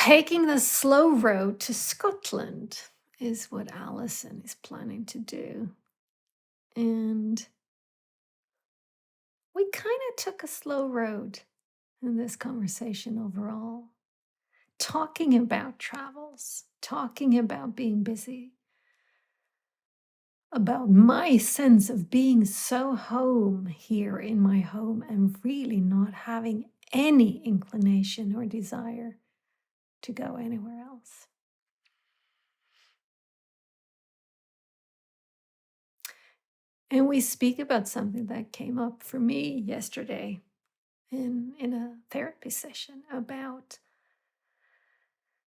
taking the slow road to Scotland is what Alison is planning to do. And we kind of took a slow road in this conversation overall, talking about travels, talking about being busy, about my sense of being so home here in my home and really not having any inclination or desire to go anywhere else. And we speak about something that came up for me yesterday in a therapy session about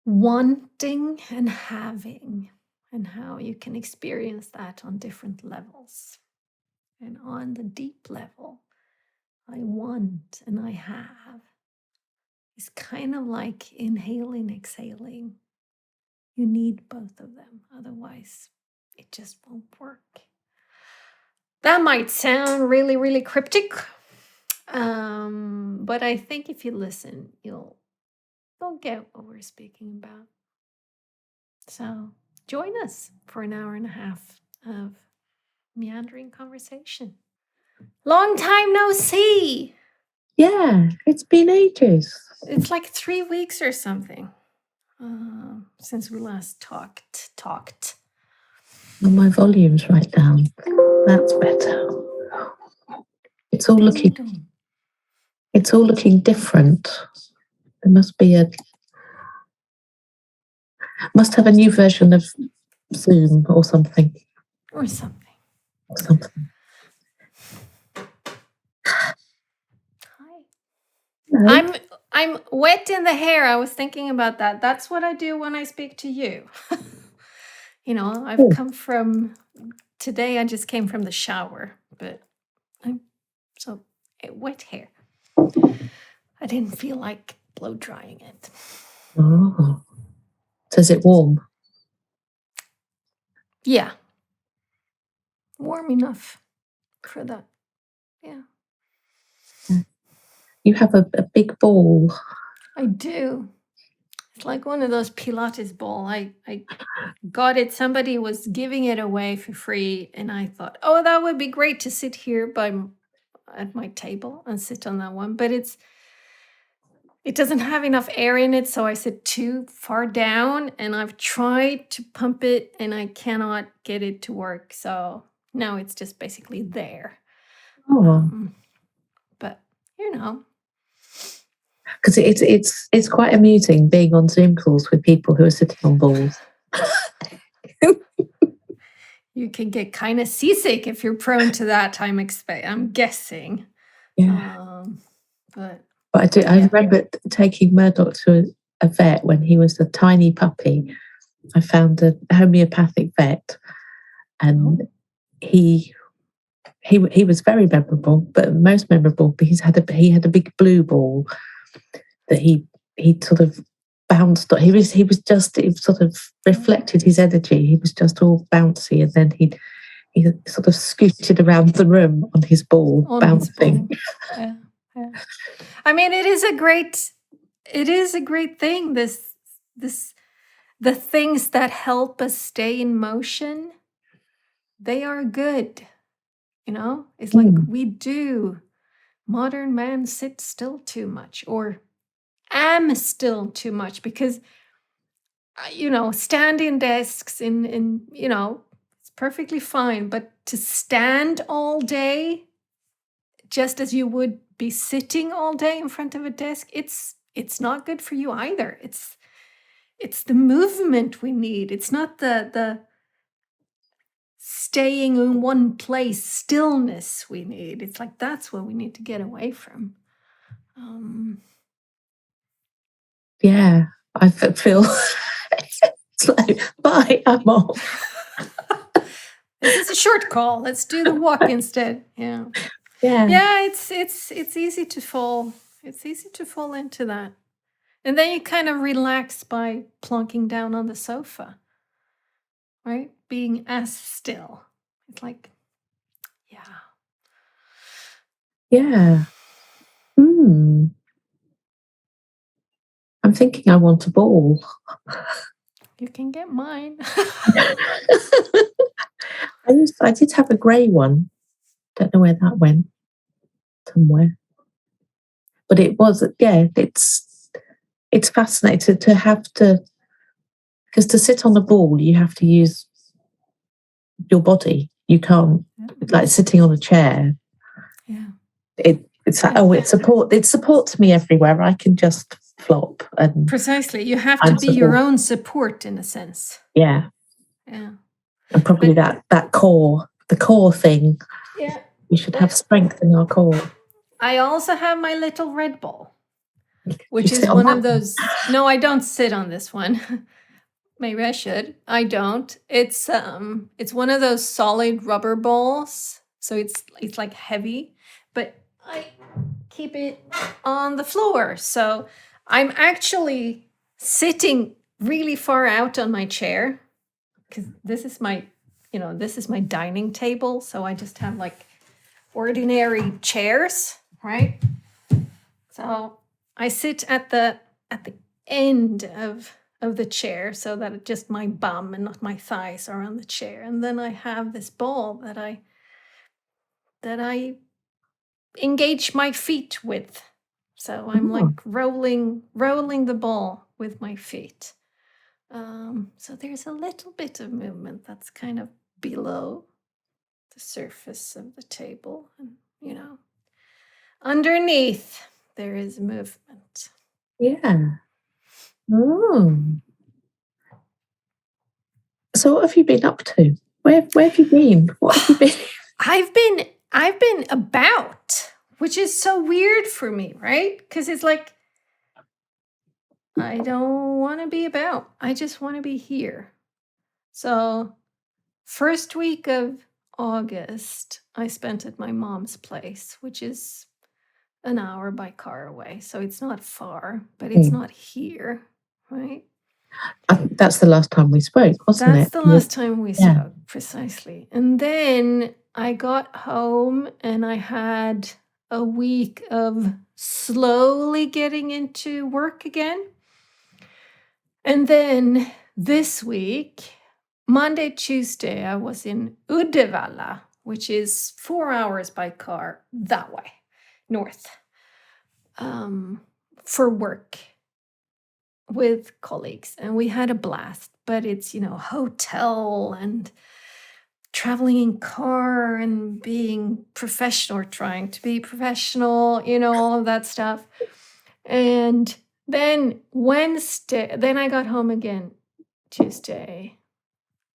wanting and having, and how you can experience that on different levels. And on the deep level, I want and I have is kind of like inhaling, exhaling. You need both of them, otherwise it just won't work. That might sound really, really cryptic, but I think if you listen, you'll get what we're speaking about. So join us for an hour and a half of meandering conversation. Long time no see. Yeah, it's been ages. It's like 3 weeks or something since we last talked. Well, my volume's right down. That's better. It's all looking different. There must have a new version of Zoom or something. Or something. Hi. Hello. I'm wet in the hair. I was thinking about that. That's what I do when I speak to you. I've come from today. I just came from the shower, but I'm so wet hair. I didn't feel like blow drying it. Oh, so is it warm? Yeah, warm enough for that. Yeah. You have a big ball. I do. It's like one of those Pilates ball. I got it. Somebody was giving it away for free, and I thought, oh, that would be great to sit here at my table and sit on that one. But it doesn't have enough air in it, so I sit too far down, and I've tried to pump it, and I cannot get it to work. So now it's just basically there. Oh, but because it's quite amusing being on Zoom calls with people who are sitting on balls. You can get kind of seasick if you're prone to that. I'm guessing. Yeah. But I remember taking Murdoch to a vet when he was a tiny puppy. I found a homeopathic vet, and he was very memorable, but most memorable because he had a big blue ball that he sort of bounced on. It sort of reflected his energy. He was just all bouncy, and then he sort of scooted around the room on his ball, bouncing. Yeah. I mean, it is a great thing. The things that help us stay in motion, they are good. It's like we do. Modern man sits still too much, or am still too much, because standing desks in it's perfectly fine, but to stand all day just as you would be sitting all day in front of a desk, it's not good for you either. It's the movement we need. It's not the staying in one place stillness we need. It's like that's what we need to get away from. Yeah, I feel it's like, bye, I'm off. This is a short call. Let's do the walk instead. Yeah. It's easy to fall. It's easy to fall into that, and then you kind of relax by plonking down on the sofa, right? Being as still. It's like, yeah. I'm thinking I want a ball. You can get mine. I did have a grey one. Don't know where that went. Somewhere. But it was, it's fascinating to have to, because to sit on a ball, you have to use your body. You can't, like sitting on a chair. Yeah. It's like, oh, it supports me everywhere. I can just flop and precisely. You have to be your own support in a sense. Yeah. Yeah. And probably the core thing. Yeah. We should have strength in our core. I also have my little red ball, which is one of those. No, I don't sit on this one. Maybe I should. I don't. It's one of those solid rubber balls. So it's like heavy, but I keep it on the floor. So I'm actually sitting really far out on my chair because this is my dining table. So I just have like ordinary chairs, right? So I sit at the end of the chair so that just my bum and not my thighs are on the chair. And then I have this ball that I engage my feet with. So I'm like rolling the ball with my feet. So there's a little bit of movement that's kind of below the surface of the table. And, underneath there is movement. Yeah. Oh. So what have you been up to? Where have you been? What have you been? I've been about, which is so weird for me, right? Because it's like I don't want to be about. I just want to be here. So, first week of August, I spent at my mom's place, which is an hour by car away. So it's not far, but it's not here, right? That's the last time we spoke, wasn't it? That's the last time we spoke, precisely. And then I got home and I had a week of slowly getting into work again. And then this week, Monday, Tuesday, I was in Uddevalla, which is 4 hours by car that way, north, for work with colleagues. And we had a blast, but it's, hotel and traveling in car and being professional or trying to be professional, all of that stuff. And then Wednesday, then I got home again Tuesday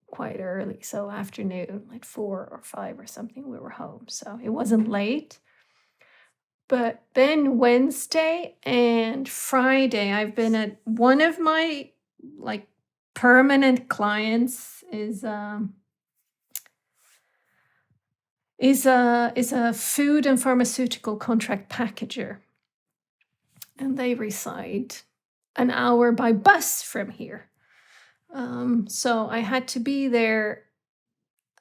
quite early. So afternoon, like 4 or 5 or something, we were home. So it wasn't late. But then Wednesday and Friday, I've been at one of my like permanent clients is a food and pharmaceutical contract packager, and they reside an hour by bus from here. So I had to be there.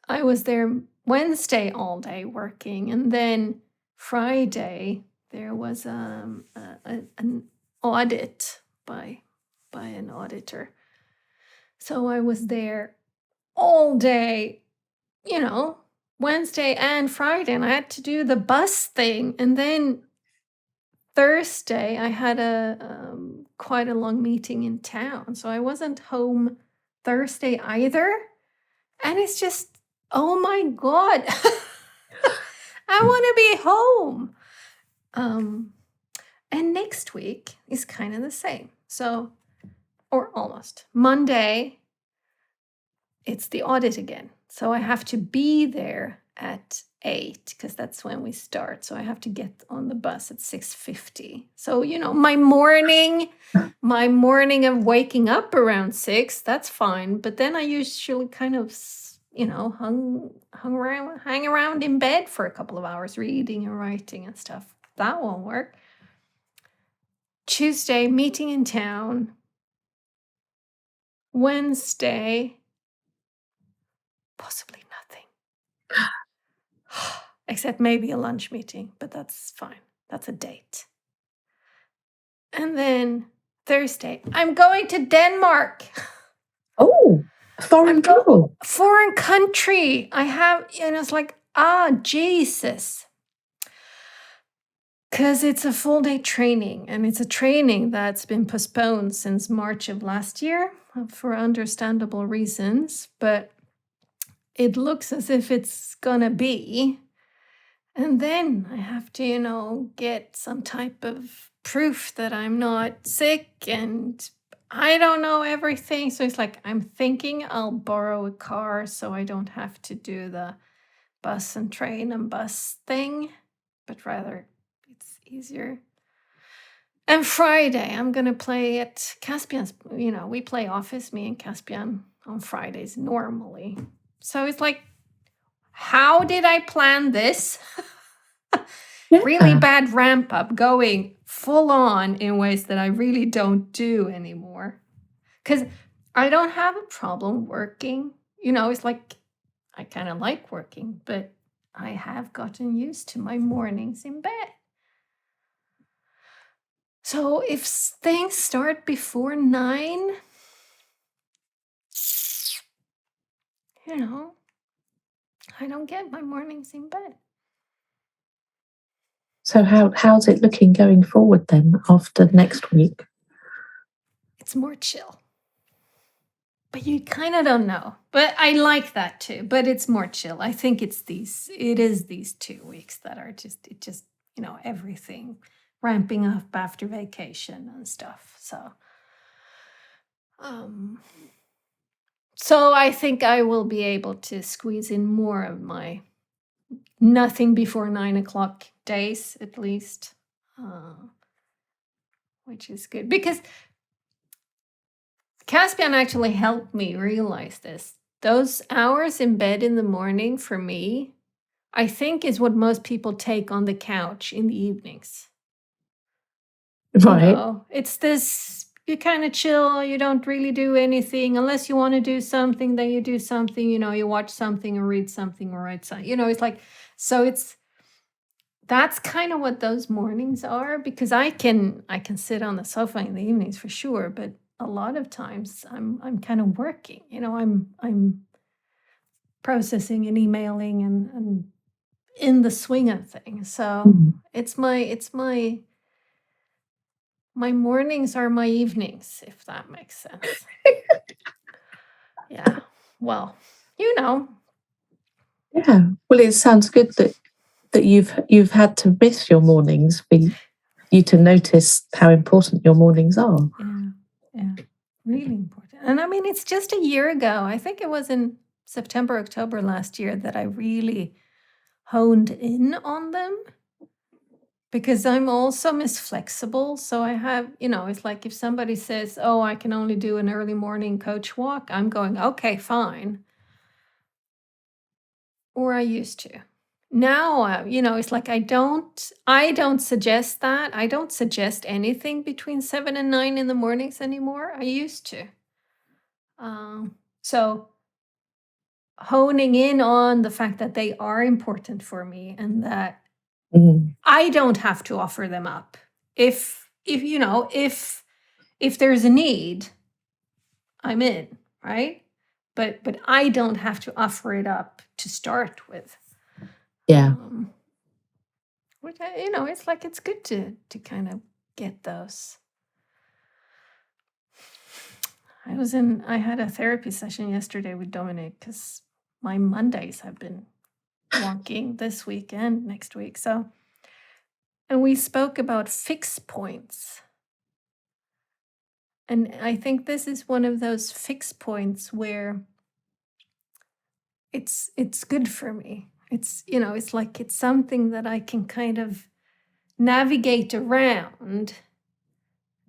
I was there Wednesday all day working, and then Friday there was an audit by an auditor. So I was there all day, Wednesday and Friday, and I had to do the bus thing. And then Thursday I had a quite a long meeting in town, so I wasn't home Thursday either. And it's just, oh my God, I want to be home. And next week is kind of the same. So, or almost. Monday, it's the audit again. So I have to be there at 8 because that's when we start. So I have to get on the bus at 6:50. So, my morning of waking up around 6, that's fine. But then I usually kind of, hang around in bed for a couple of hours reading and writing and stuff. That won't work. Tuesday, meeting in town. Wednesday, possibly nothing. Except maybe a lunch meeting, but that's fine. That's a date. And then Thursday. I'm going to Denmark. Oh, foreign travel. Foreign country. I have, it's like, Jesus. Because it's a full day training, and it's a training that's been postponed since March of last year for understandable reasons, but it looks as if it's gonna be. And then I have to, get some type of proof that I'm not sick, and I don't know everything. So it's like, I'm thinking I'll borrow a car so I don't have to do the bus and train and bus thing, but rather it's easier. And Friday, I'm going to play at Caspian's. We play Office, me and Caspian, on Fridays normally. So it's like, how did I plan this? Really bad ramp up, going full on in ways that I really don't do anymore. Because I don't have a problem working. It's like, I kind of like working, but I have gotten used to my mornings in bed. So if things start before 9, I don't get my mornings in bed. So how's it looking going forward then after next week? It's more chill. But you kind of don't know. But I like that too. But it's more chill. I think it is these 2 weeks that are just everything ramping up after vacation and stuff. So I think I will be able to squeeze in more of my nothing before 9 o'clock days, at least, which is good. Because Caspian actually helped me realize this. Those hours in bed in the morning, for me, I think is what most people take on the couch in the evenings. Right. It's this, you kind of chill, you don't really do anything. Unless you want to do something, then you do something, you watch something or read something or write something. It's like, so that's kind of what those mornings are, because I can sit on the sofa in the evenings for sure, but a lot of times I'm kind of working. I'm processing and emailing and in the swing of things. So it's my mornings are my evenings, if that makes sense. Yeah. Well, Yeah. Well, it sounds good that you've had to miss your mornings for you to notice how important your mornings are. Yeah. Really important. And I mean, it's just a year ago. I think it was in September, October last year that I really honed in on them, because I'm also Misflexible. So I have, it's like if somebody says, oh, I can only do an early morning coach walk, I'm going, okay, fine. Or I used to. Now, it's like I don't suggest that. I don't suggest anything between 7 and 9 in the mornings anymore. I used to. So honing in on the fact that they are important for me, and that I don't have to offer them up. If there's a need, I'm in, right? But I don't have to offer it up to start with. Yeah. Which it's like, it's good to kind of get those. I had a therapy session yesterday with Dominic, because my Mondays have been wonky this week and next week. So, and we spoke about fixed points. And I think this is one of those fixed points where it's good for me. It's, it's like it's something that I can kind of navigate around,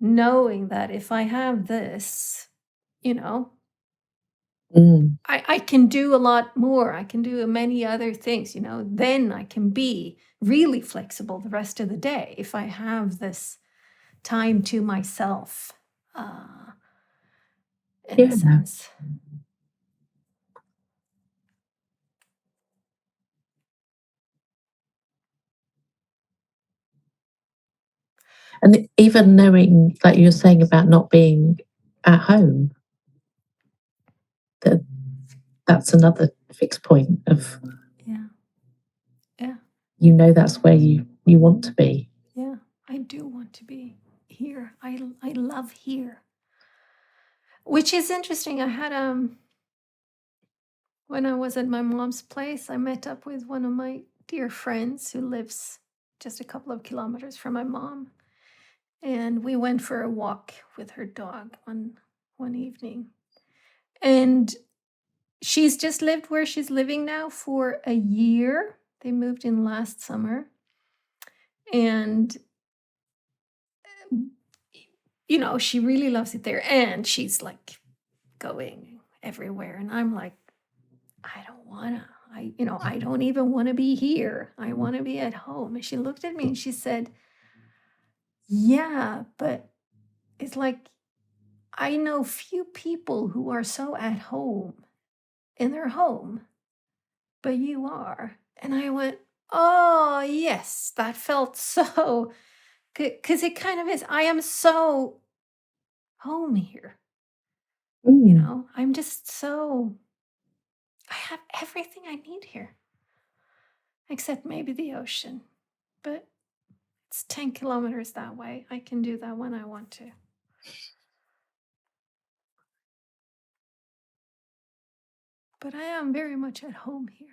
knowing that if I have this, I can do a lot more. I can do many other things, then I can be really flexible the rest of the day if I have this time to myself, in a sense. And even knowing, like you were saying about not being at home, that's another fixed point of, yeah, you know, that's where you want to be. yeah. I do want to be here. I love here. Which is interesting. I had when I was at my mom's place, I met up with one of my dear friends who lives just a couple of kilometers from my mom. And we went for a walk with her dog one evening. And she's just lived where she's living now for a year. They moved in last summer. And you know, she really loves it there. And she's like going everywhere. And I'm like, I don't wanna. I don't even want to be here. I want to be at home. And she looked at me and she said, yeah, but it's like I know few people who are so at home in their home, but you are. And I went, oh, yes, that felt so, because it kind of is. I am so home here. You know, I'm just so, I have everything I need here, except maybe the ocean. But it's 10 kilometers that way. I can do that when I want to. But I am very much at home here.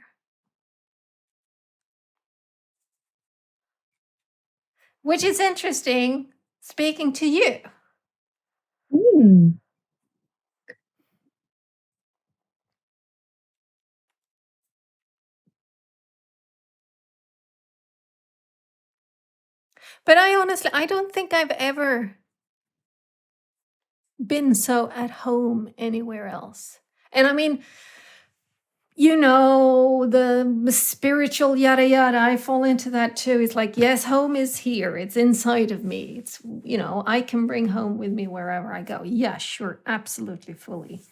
Which is interesting, speaking to you. But I don't think I've ever been so at home anywhere else. And I mean, you know, the spiritual yada yada, I fall into that too. It's like, yes, home is here. It's inside of me. It's, you know, I can bring home with me wherever I go. Yeah, sure, absolutely, fully.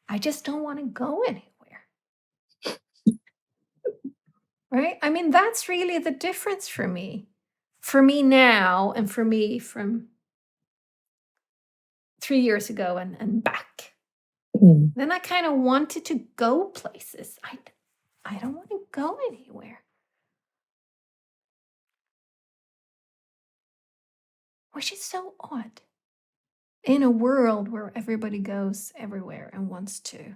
I just don't want to go anywhere. Right? I mean, that's really the difference for me. For me now and for me from 3 years ago and back. Then I kind of wanted to go places. I don't want to go anywhere. Which is so odd. In a world where everybody goes everywhere and wants to.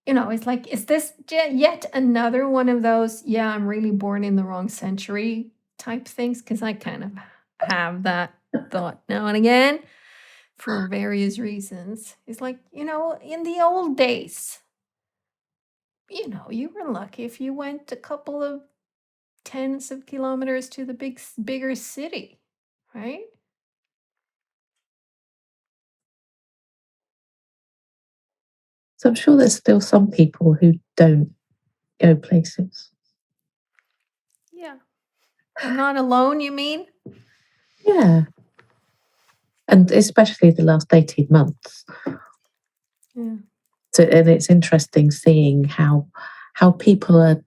You know, it's like, is this yet another one of those, yeah, I'm really born in the wrong century type things? Because I kind of have that thought now and again for various reasons. It's like, you know, in the old days, you know, you were lucky if you went a couple of tens of kilometers to the bigger city, right? So I'm sure there's still some people who don't go places. Yeah. I'm not alone, you mean? Yeah. And especially the last 18 months. Yeah. So, and it's interesting seeing how people are,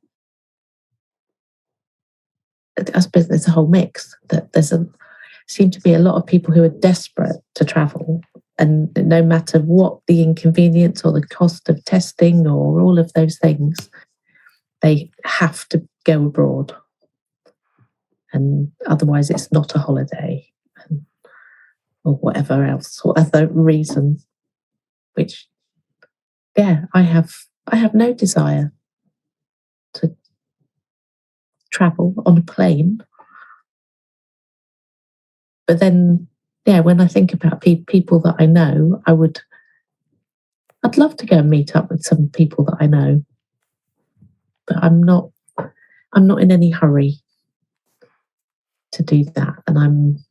I suppose there's a whole mix, that seem to be a lot of people who are desperate to travel, and no matter what the inconvenience or the cost of testing or all of those things, they have to go abroad, and otherwise it's not a holiday, or whatever else, whatever reason. Which, yeah, I have no desire to travel on a plane. But then, yeah, when I think about people that I know, I'd love to go and meet up with some people that I know, but I'm not in any hurry to do that. And I don't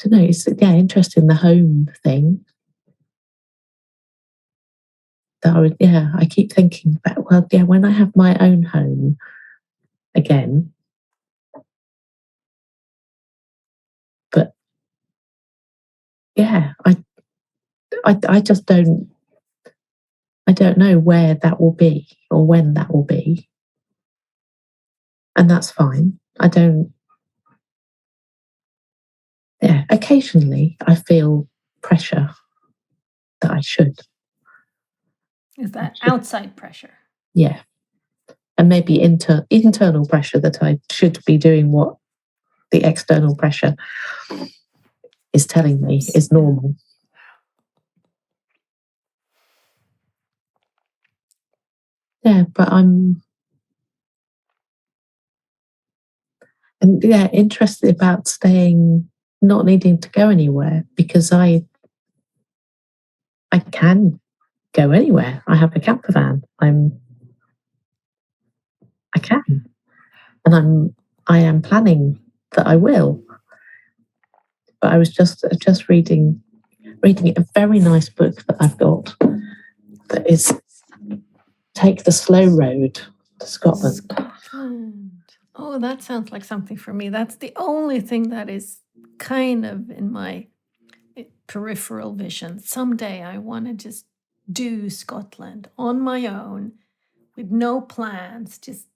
know, it's, yeah, interesting, the home thing. That I keep thinking about, well, yeah, when I have my own home again, but yeah, I just I don't know where that will be or when that will be. And that's fine. yeah, occasionally I feel pressure that I should. Is that outside pressure? Yeah. And maybe internal pressure that I should be doing what the external pressure is telling me is normal. Yeah, but interested about staying, not needing to go anywhere, because I can go anywhere. I have a camper van. I can, and I am planning that I will. But I was just reading a very nice book that I've got that is Take the Slow Road to Scotland. Scotland. Oh, that sounds like something for me. That's the only thing that is kind of in my peripheral vision. Someday I want to just do Scotland on my own with no plans, just,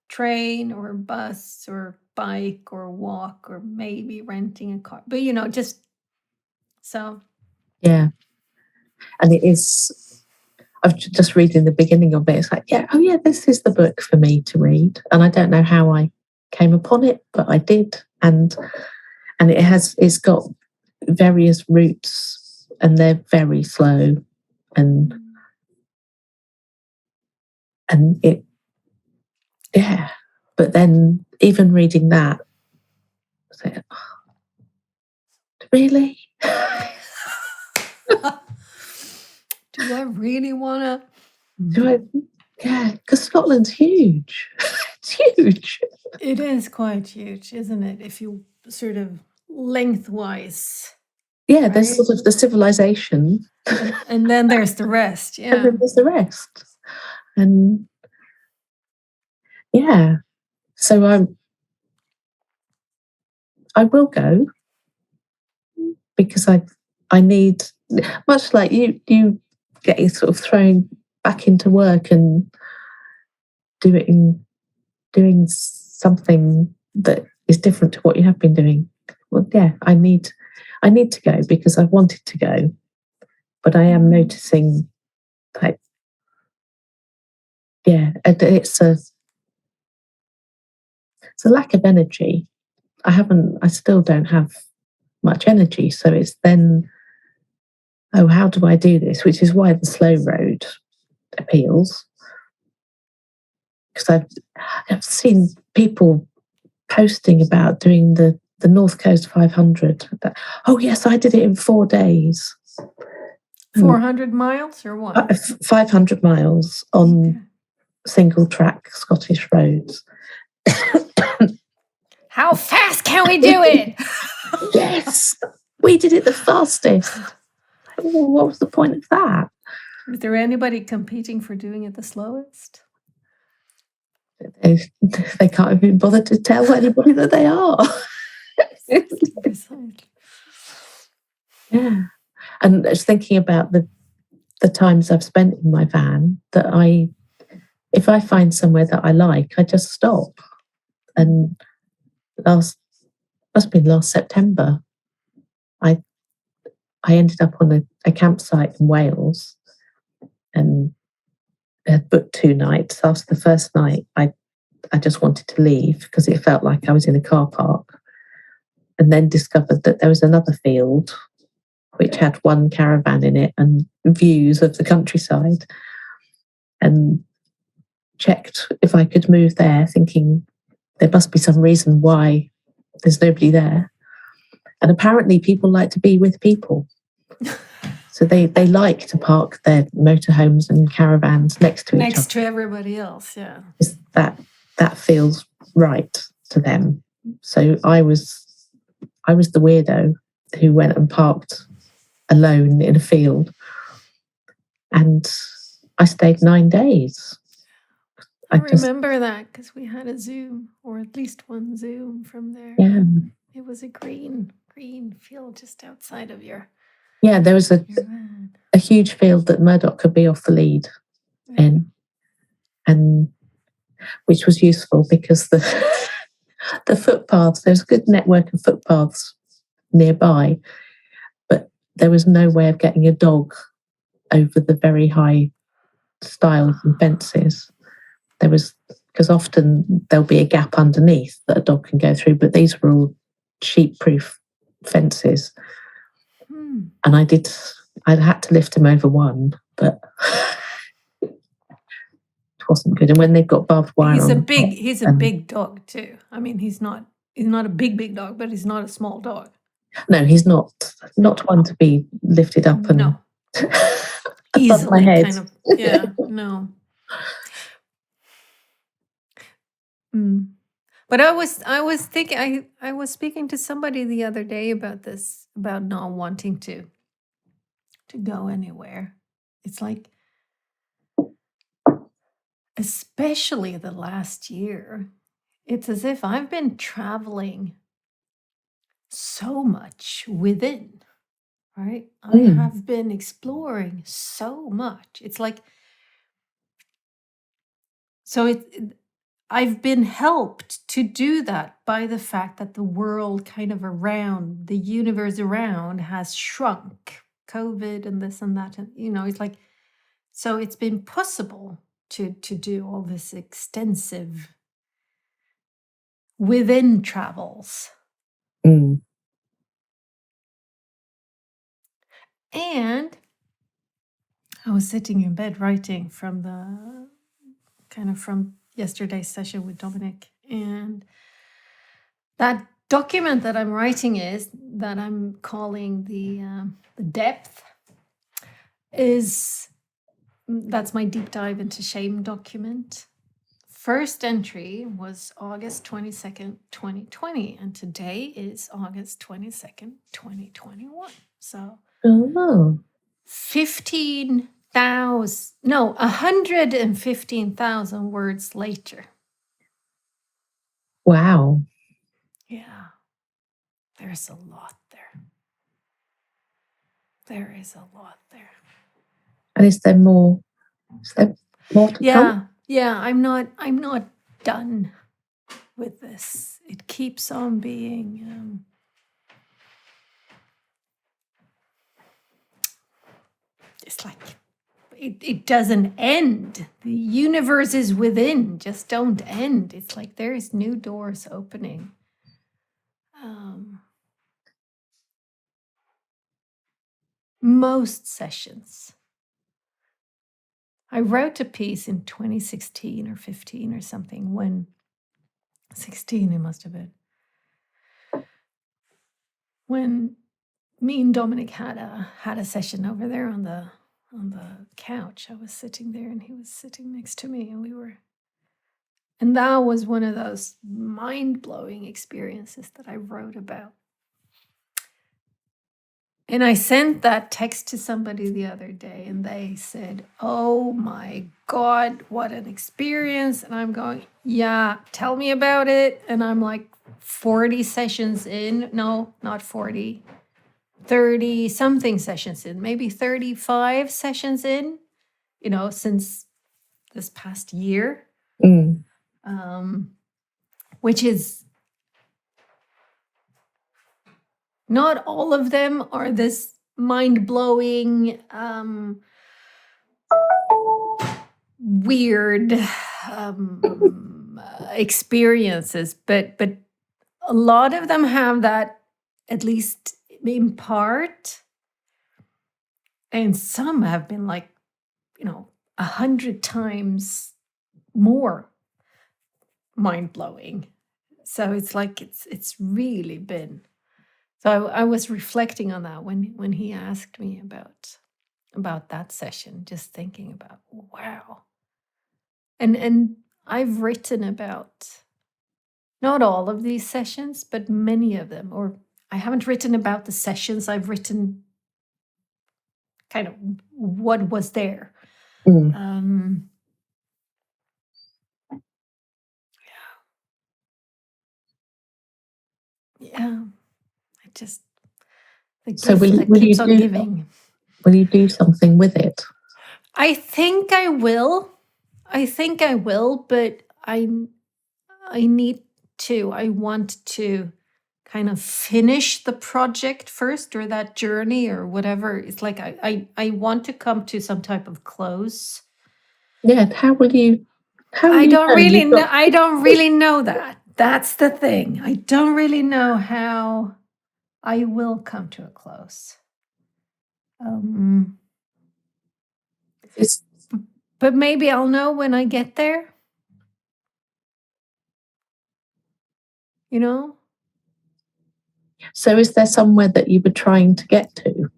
train or bus or bike or walk or maybe renting a car. But, just so. Yeah. And it is, I've just reading the beginning of it. It's like, this is the book for me to read. And I don't know how I came upon it, but I did. And it's got various routes and they're very slow and it, yeah. But then even reading that, I was like, really? Do I really want to? Yeah, because Scotland's huge. It's huge. It is quite huge, isn't it? If you sort of lengthwise. Yeah, right? There's sort of the civilization. And then there's the rest. Yeah. And then there's the rest. And yeah. So I will go because I need, much like you getting sort of thrown back into work and doing something that is different to what you have been doing. Well, yeah, I need to go because I've wanted to go, but I am noticing that, it's a lack of energy. I still don't have much energy. So it's then, how do I do this? Which is why the slow road appeals. Because I've seen people posting about doing the North Coast 500. Oh yes, I did it in 4 days. 400 miles or what? 500 miles on single track Scottish roads. How fast can we do it? Yes, we did it the fastest. Well, what was the point of that? Is there anybody competing for doing it the slowest? They can't even bother to tell anybody that they are. Yeah. And just thinking about the times I've spent in my van, that if I find somewhere that I like, I just stop. And must have been last September, I ended up on a campsite in Wales and had booked 2 nights. After the first night, I just wanted to leave because it felt like I was in a car park, and then discovered that there was another field which had one caravan in it and views of the countryside, and checked if I could move there, thinking there must be some reason why there's nobody there. And apparently people like to be with people. So they like to park their motorhomes and caravans next to each other. Next to everybody else, yeah. That feels right to them. So I was the weirdo who went and parked alone in a field, and I stayed 9 days. I remember that because we had a Zoom, or at least one Zoom from there. Yeah. It was a green field just outside of your. Yeah, there was a huge field that Murdoch could be off the lead in, and which was useful because the footpaths, there's a good network of footpaths nearby, but there was no way of getting a dog over the very high stiles and fences. There was, because often there'll be a gap underneath that a dog can go through, but these were all sheep-proof fences. And I had to lift him over one, but it wasn't good. And when they've got barbed wire, he's a big dog too. I mean, he's not a big dog, but he's not a small dog. No, he's not one to be lifted up and no. above my head. Kind of, yeah, no. But I was thinking, I was speaking to somebody the other day about this, about not wanting to go anywhere. It's like, especially the last year, it's as if I've been traveling so much within, right? I have been exploring so much. It's like, so I've been helped to do that by the fact that the world kind of around, the universe around has shrunk. COVID and this and that, and it's like, so it's been possible to do all this extensive within travels. And I was sitting in bed writing from yesterday's session with Dominic, and that document that I'm writing is that I'm calling the depth that's my deep dive into shame document. First entry was August 22nd, 2020, and today is August 22nd, 2021. So 115,000 words later. Wow. Yeah. There's a lot there. There is a lot there. And is there more to come? Yeah, I'm not done with this. It keeps on being it's like it doesn't end. The universe is within, just don't end. It's like there's new doors opening. Most sessions. I wrote a piece in 2016 or 15 or something, when 16 it must have been, when me and Dominic had a session over there on the couch. I was sitting there and he was sitting next to me, and that was one of those mind-blowing experiences that I wrote about. And I sent that text to somebody the other day, and they said, "Oh my God, what an experience." And I'm going, "Yeah, tell me about it." And I'm like 40 sessions in. No, not 40. 30 something sessions in, maybe 35 sessions in, since this past year. Which is, not all of them are this mind-blowing, weird experiences, but a lot of them have that, at least in part, and some have been like 100 times more mind-blowing. So it's like it's really been. So I was reflecting on that when he asked me about that session, just thinking about, wow. And I've written about not all of these sessions, but many of them. Or I haven't written about the sessions, I've written kind of what was there. Yeah. The gift that keeps on giving. Will you do something with it? I think I will, but I need to. I want to kind of finish the project first, or that journey, or whatever. It's like I want to come to some type of close. Yeah. How will you I don't know really you've know. got? I don't really know that. That's the thing. I don't really know how I will come to a close. It's, But maybe I'll know when I get there. You know? so, is there somewhere that you were trying to get to,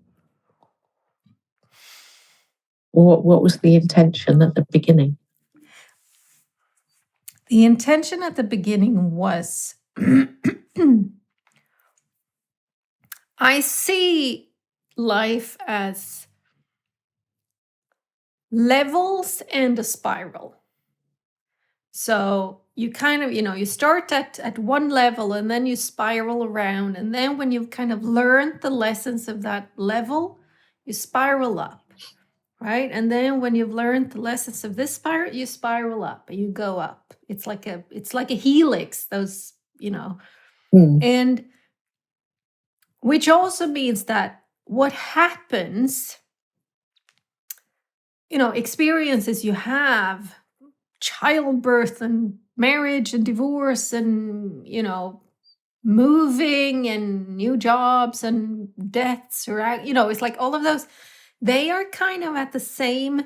or what was the intention at the beginning? The intention at the beginning was I see life as levels and a spiral. So you kind of, you start at one level and then you spiral around. And then when you've kind of learned the lessons of that level, you spiral up, right? And then when you've learned the lessons of this spiral, you spiral up and you go up. It's like a helix, those, and which also means that what happens, experiences you have, childbirth and marriage and divorce and, moving and new jobs and deaths, or, it's like all of those, they are kind of at the same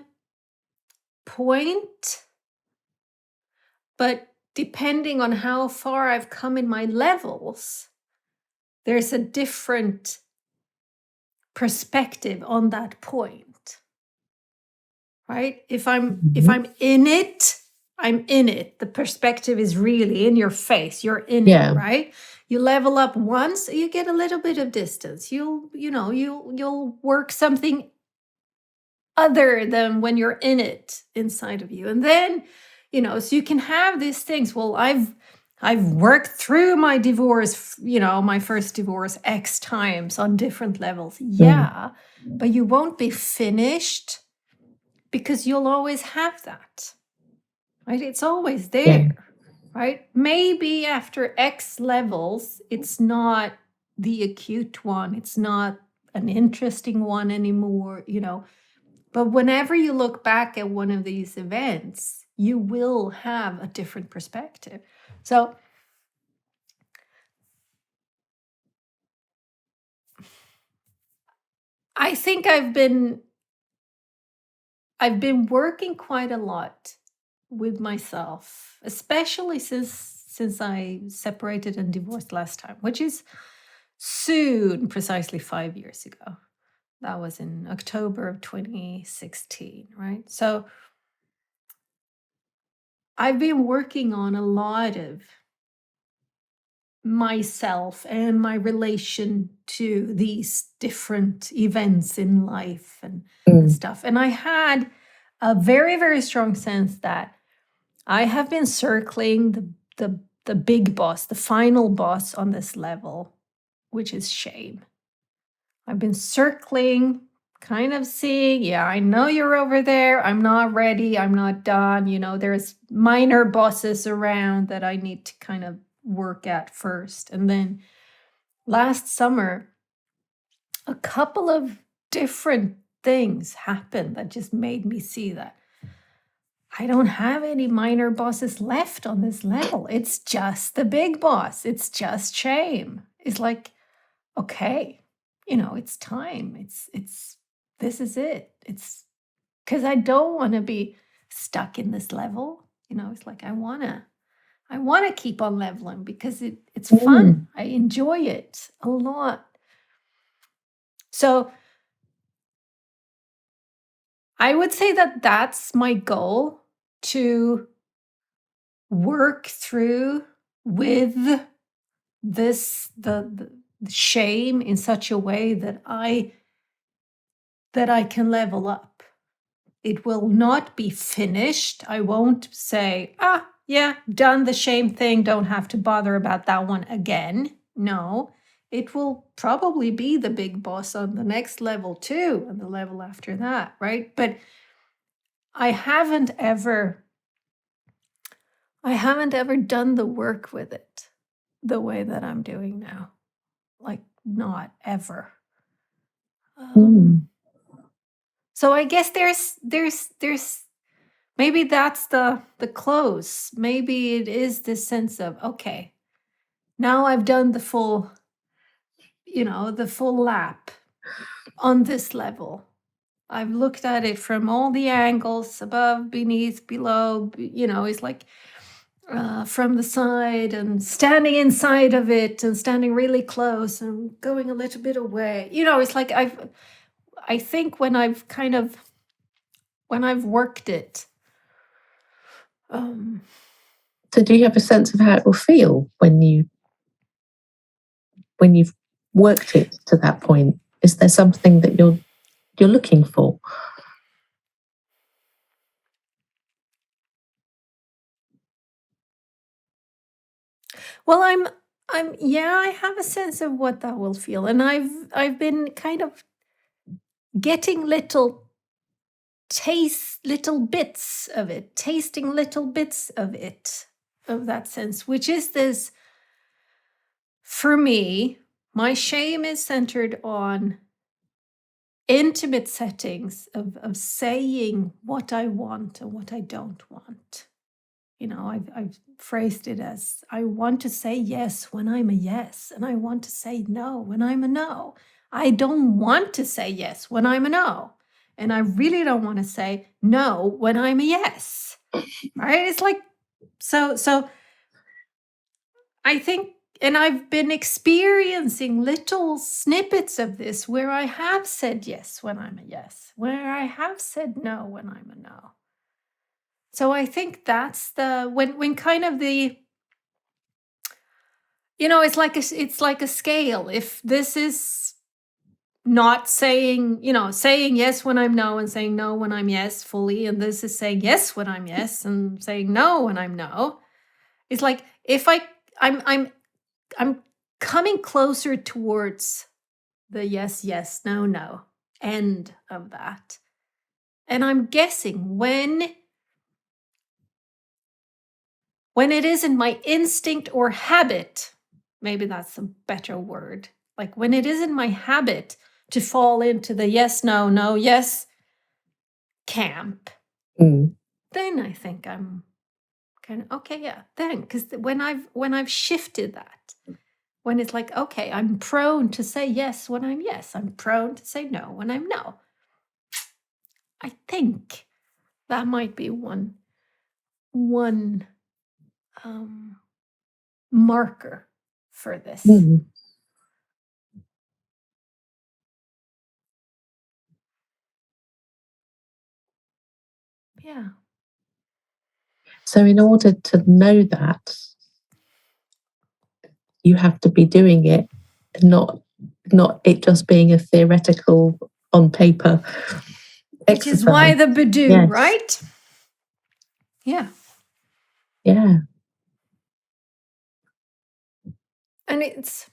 point, but depending on how far I've come in my levels, there's a different perspective on that point, right? If I'm in it, I'm in it. The perspective is really in your face. You're in it, right? You level up once, you get a little bit of distance. You'll work something other than when you're in it inside of you. And then, so you can have these things. Well, I've worked through my divorce, my first divorce X times on different levels. Yeah, but you won't be finished because you'll always have that, right? It's always there, right? Maybe after X levels, it's not the acute one. It's not an interesting one anymore, But whenever you look back at one of these events, you will have a different perspective. So I think I've been working quite a lot with myself, especially since I separated and divorced last time, which is soon, precisely 5 years ago. That was in October of 2016, right? So I've been working on a lot of myself and my relation to these different events in life and stuff. And I had a very, very strong sense that I have been circling the big boss, the final boss on this level, which is shame. I've been circling, kind of seeing, yeah, I know you're over there. I'm not ready. I'm not done. There's minor bosses around that I need to kind of work at first. And then last summer, a couple of different things happened that just made me see that I don't have any minor bosses left on this level. It's just the big boss. It's just shame. It's like, okay, it's time. This is it. It's because I don't want to be stuck in this level. It's like I want to keep on leveling because it's fun. I enjoy it a lot. So I would say that that's my goal, to work through with the shame in such a way that I can level up. It will not be finished. I won't say, yeah, done the shame thing, don't have to bother about that one again. No, it will probably be the big boss on the next level too, and the level after that, right? But I haven't ever done the work with it the way that I'm doing now. like not ever. So I guess there's maybe that's the close. Maybe it is this sense of, okay, now I've done the full, the full lap on this level. I've looked at it from all the angles, above, beneath, below, it's like from the side and standing inside of it and standing really close and going a little bit away. It's like I think when I've worked it. So do you have a sense of how it will feel when you've worked it to that point? Is there something that you're looking for? Well, I have a sense of what that will feel, and I've been kind of getting little bits of it, tasting little bits of it, of that sense, which is this, for me, my shame is centered on intimate settings of saying what I want and what I don't want. I've phrased it as, I want to say yes when I'm a yes, and I want to say no when I'm a no. I don't want to say yes when I'm a no, and I really don't want to say no when I'm a yes. Right? It's like, so I think, and I've been experiencing little snippets of this where I have said yes when I'm a yes, where I have said no when I'm a no. So I think that's when kind of the, it's like a scale. If this is not saying, saying yes when I'm no and saying no when I'm yes fully, and this is saying yes when I'm yes and saying no when I'm no, it's like if I'm coming closer towards the yes, yes, no, no end of that. And I'm guessing when it isn't my instinct or habit, maybe that's a better word, like when it isn't my habit to fall into the yes, no, no, yes camp, then I think I'm kind of okay, yeah, then, because when I've shifted that, when it's like, okay, I'm prone to say yes when I'm yes, I'm prone to say no when I'm no, I think that might be one marker for this. Yeah. So in order to know that, you have to be doing it, not it just being a theoretical on paper Which exercise. is why the Badoo, yes. Right? Yeah. Yeah. And it's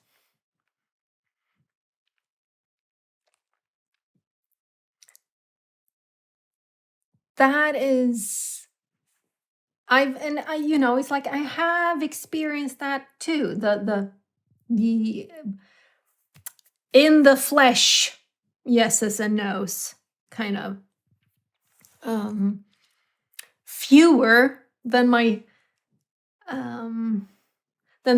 like I have experienced that too. The in the flesh, yeses and nos, kind of fewer than my than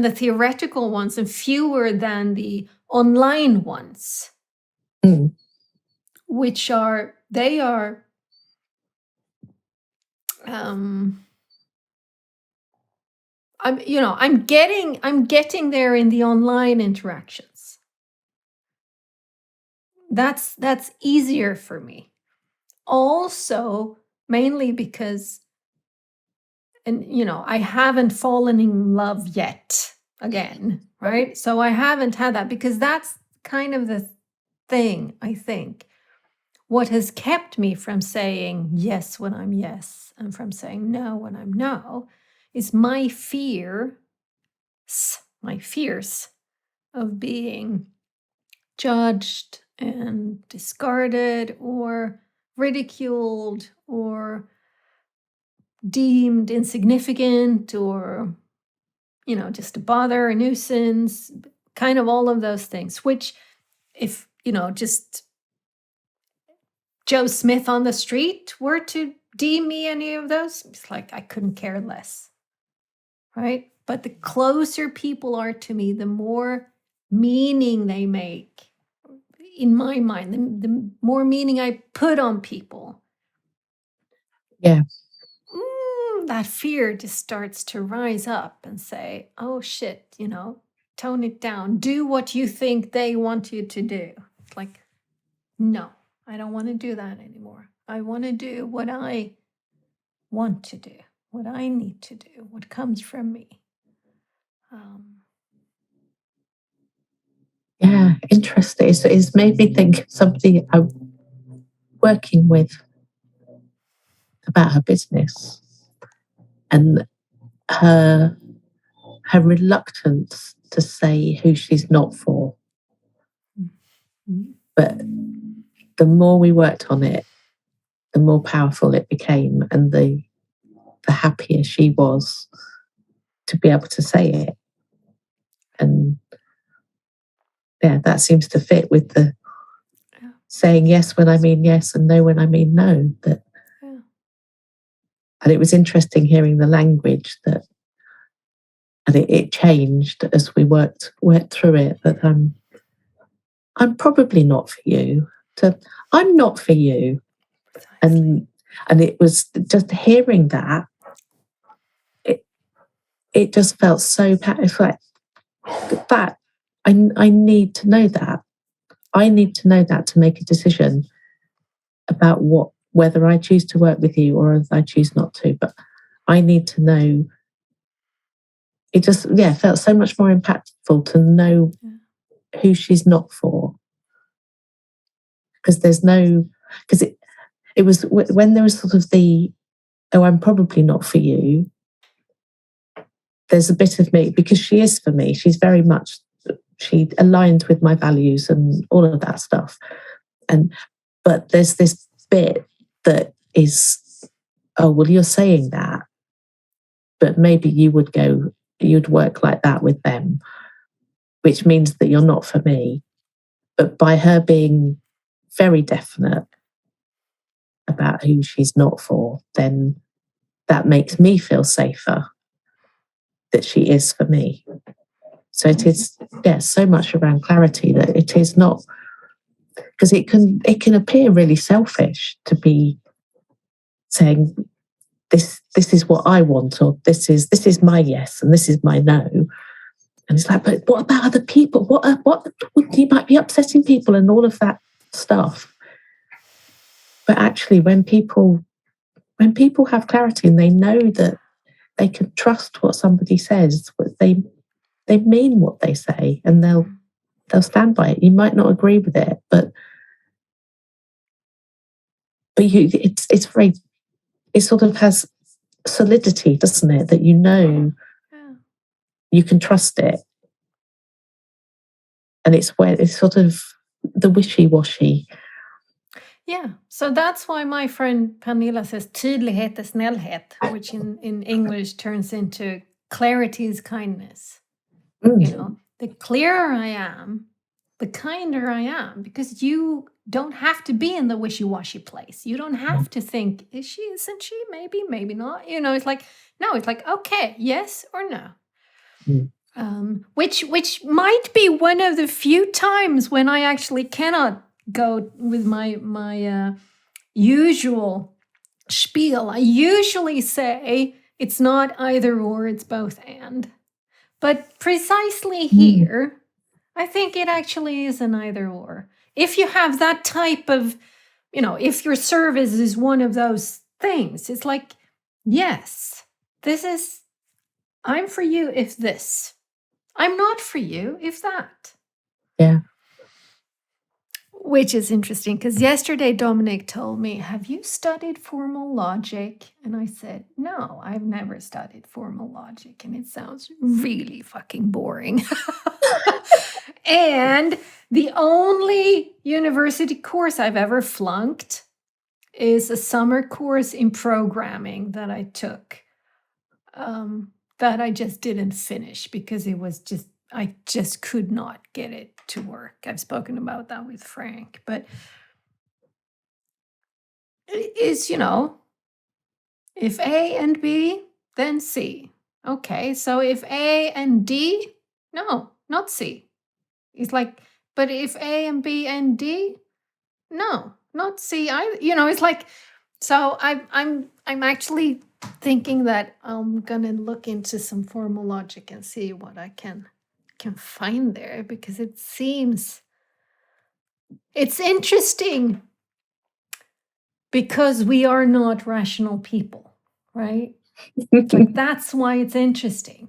the theoretical ones, and fewer than the online ones, which are I'm getting there in the online interactions. That's easier for me. Also, mainly because, and I haven't fallen in love yet again, right? So I haven't had that, because that's kind of the thing, I think. What has kept me from saying yes when I'm yes and from saying no when I'm no is my fears of being judged and discarded or ridiculed or deemed insignificant or, just a bother, a nuisance, kind of all of those things, which if, just Joe Smith on the street were to deem me any of those, it's like I couldn't care less, right? But the closer people are to me, the more meaning they make in my mind, the more meaning I put on people. Yeah. That fear just starts to rise up and say, oh shit, tone it down. Do what you think they want you to do. It's like, no, I don't want to do that anymore. I want to do what I want to do, what I need to do, what comes from me. Yeah, interesting. It's made me think of somebody I'm working with about her business and her reluctance to say who she's not for. But the more we worked on it, the more powerful it became, and the happier she was to be able to say it. And yeah, that seems to fit with the saying yes when I mean yes and no when I mean no. And it was interesting hearing the language that, and it changed as we worked through it. That I'm probably not for you. I'm not for you. And it was just hearing that. It just felt so it's like that. I need to know that. I need to know that to make a decision about whether I choose to work with you or if I choose not to. But I need to know. It just felt so much more impactful to know who she's not for. Because it was when there was sort of the, oh, I'm probably not for you. There's a bit of me, because she is for me. She's very much, she aligned with my values and all of that stuff. But there's this bit that is, oh, well, you're saying that, but maybe you'd work like that with them, which means that you're not for me. But by her being very definite about who she's not for, then that makes me feel safer that she is for me. So it is, so much around clarity that it is not, because it can appear really selfish to be saying this is what I want, or this is my yes and this is my no. And it's like, but what about other people? What you might be upsetting people and all of that stuff. But actually, when people have clarity and they know that they can trust what somebody says, they mean what they say, and they'll stand by it. You might not agree with it, but it's very, it sort of has solidity, doesn't it? That you can trust it, and it's where it's sort of the wishy-washy. Yeah, so that's why my friend Pernilla says tydlighet är snällhet, which in English turns into clarity is kindness. The clearer I am, the kinder I am, because you don't have to be in the wishy-washy place. You don't have to think, is she, isn't she, maybe not. It's like, no, it's like, okay, yes or no. Which might be one of the few times when I actually cannot go with my usual spiel. I usually say it's not either or, it's both and. But precisely here, I think it actually is an either or. If you have that type of, if your service is one of those things, it's like, yes, I'm for you if this. I'm not for you if that. Yeah. Which is interesting, because yesterday Dominic told me, have you studied formal logic? And I said, no, I've never studied formal logic, and it sounds really fucking boring. And the only university course I've ever flunked is a summer course in programming that I took, that I just didn't finish because it was just I just could not get it to work. I've spoken about that with Frank, but it is, if A and B, then C. Okay, so if A and D, no, not C. It's like, but if A and B and D, no, not C. It's like, so I'm actually thinking that I'm gonna look into some formal logic and see what I can find there, because it seems it's interesting because we are not rational people, right? Like that's why it's interesting,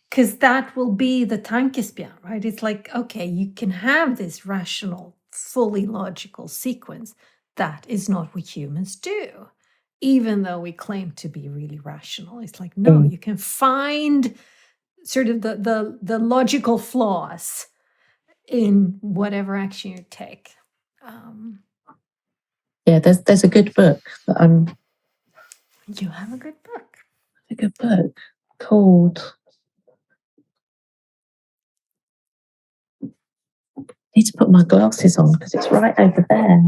because that will be the tankespjärn, right? It's like, okay, you can have this rational, fully logical sequence. That is not what humans do, even though we claim to be really rational. It's like, no, you can find sort of the logical flaws in whatever action you take. Yeah, there's a good book that You have a good book. a good book called. I need to put my glasses on because it's right over there.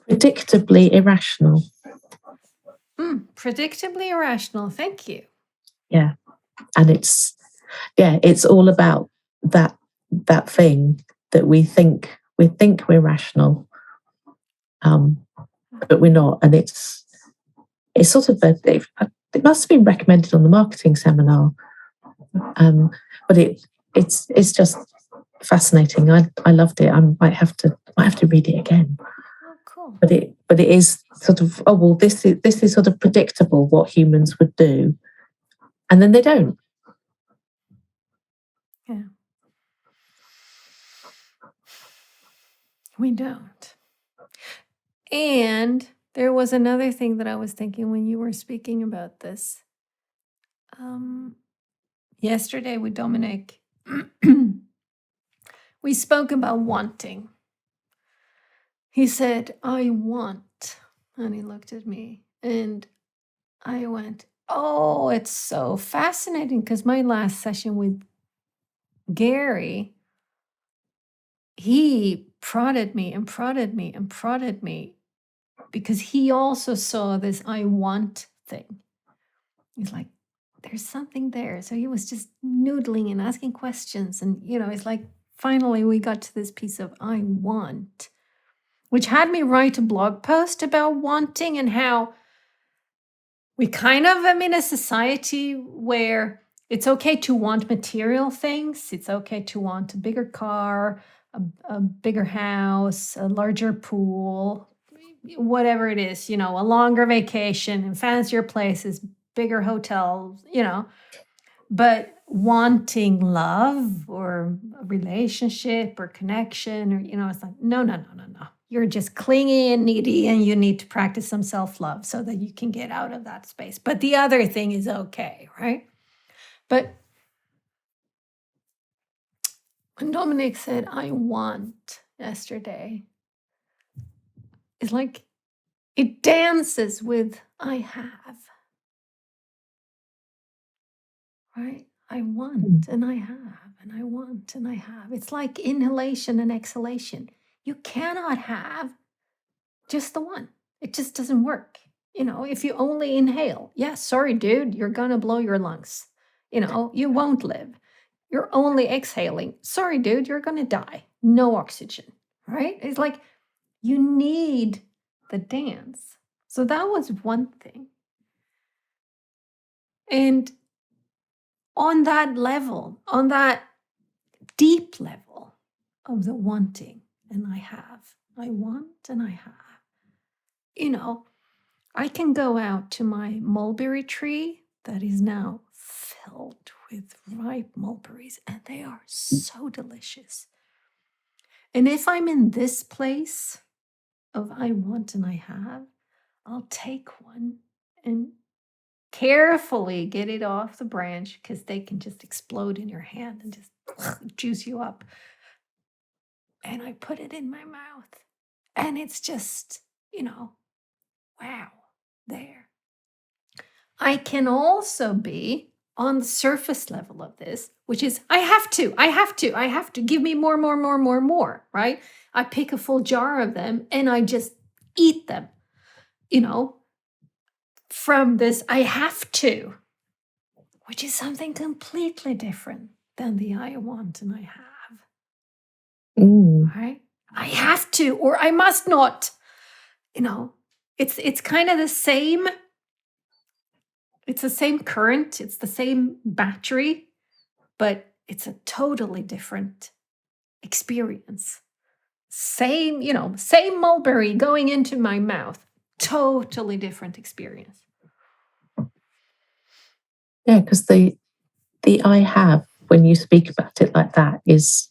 Predictably Irrational. Predictably irrational. Thank you. Yeah, and it's all about that thing that we think we're rational, but we're not, and it's sort of it must have been recommended on the marketing seminar, but it's just fascinating. I loved it. I might have to read it again. Oh, cool. But it is sort of, oh well, this is sort of predictable what humans would do, and then they don't. Yeah. We don't. And there was another thing that I was thinking when you were speaking about this. Yesterday with Dominic, we spoke about wanting. He said, I want. And he looked at me and I went, oh, it's so fascinating, because my last session with Gary, he prodded me and prodded me and prodded me, because he also saw this I want thing. He's like, there's something there. So he was just noodling and asking questions. And, it's like, finally we got to this piece of I want, which had me write a blog post about wanting, and how we kind of am in a society where it's okay to want material things. It's okay to want a bigger car, a bigger house, a larger pool, whatever it is, a longer vacation and fancier places, bigger hotels, but wanting love or a relationship or connection, or, it's like, no. You're just clingy and needy, and you need to practice some self-love so that you can get out of that space. But the other thing is okay, right? But when Dominic said, I want, yesterday, it's like it dances with I have, right? I want and I have, and I want and I have. It's like inhalation and exhalation. You cannot have just the one. It just doesn't work. If you only inhale, sorry, dude, you're gonna blow your lungs. You won't live. You're only exhaling. Sorry, dude, you're gonna die. No oxygen, right? It's like you need the dance. So that was one thing. And on that level, on that deep level of the wanting, and I want and I have, I can go out to my mulberry tree that is now filled with ripe mulberries, and they are so delicious. And if I'm in this place of I want and I have, I'll take one and carefully get it off the branch, because they can just explode in your hand and just juice you up. And I put it in my mouth, and it's just, wow, there. I can also be on the surface level of this, which is I have to give me more, right? I pick a full jar of them and I just eat them, from this I have to, which is something completely different than the I want and I have. Right? I have to, or I must not. It's kind of the same. It's the same current, it's the same battery, but it's a totally different experience. Same mulberry going into my mouth. Totally different experience. Yeah, because the I have, when you speak about it like that, is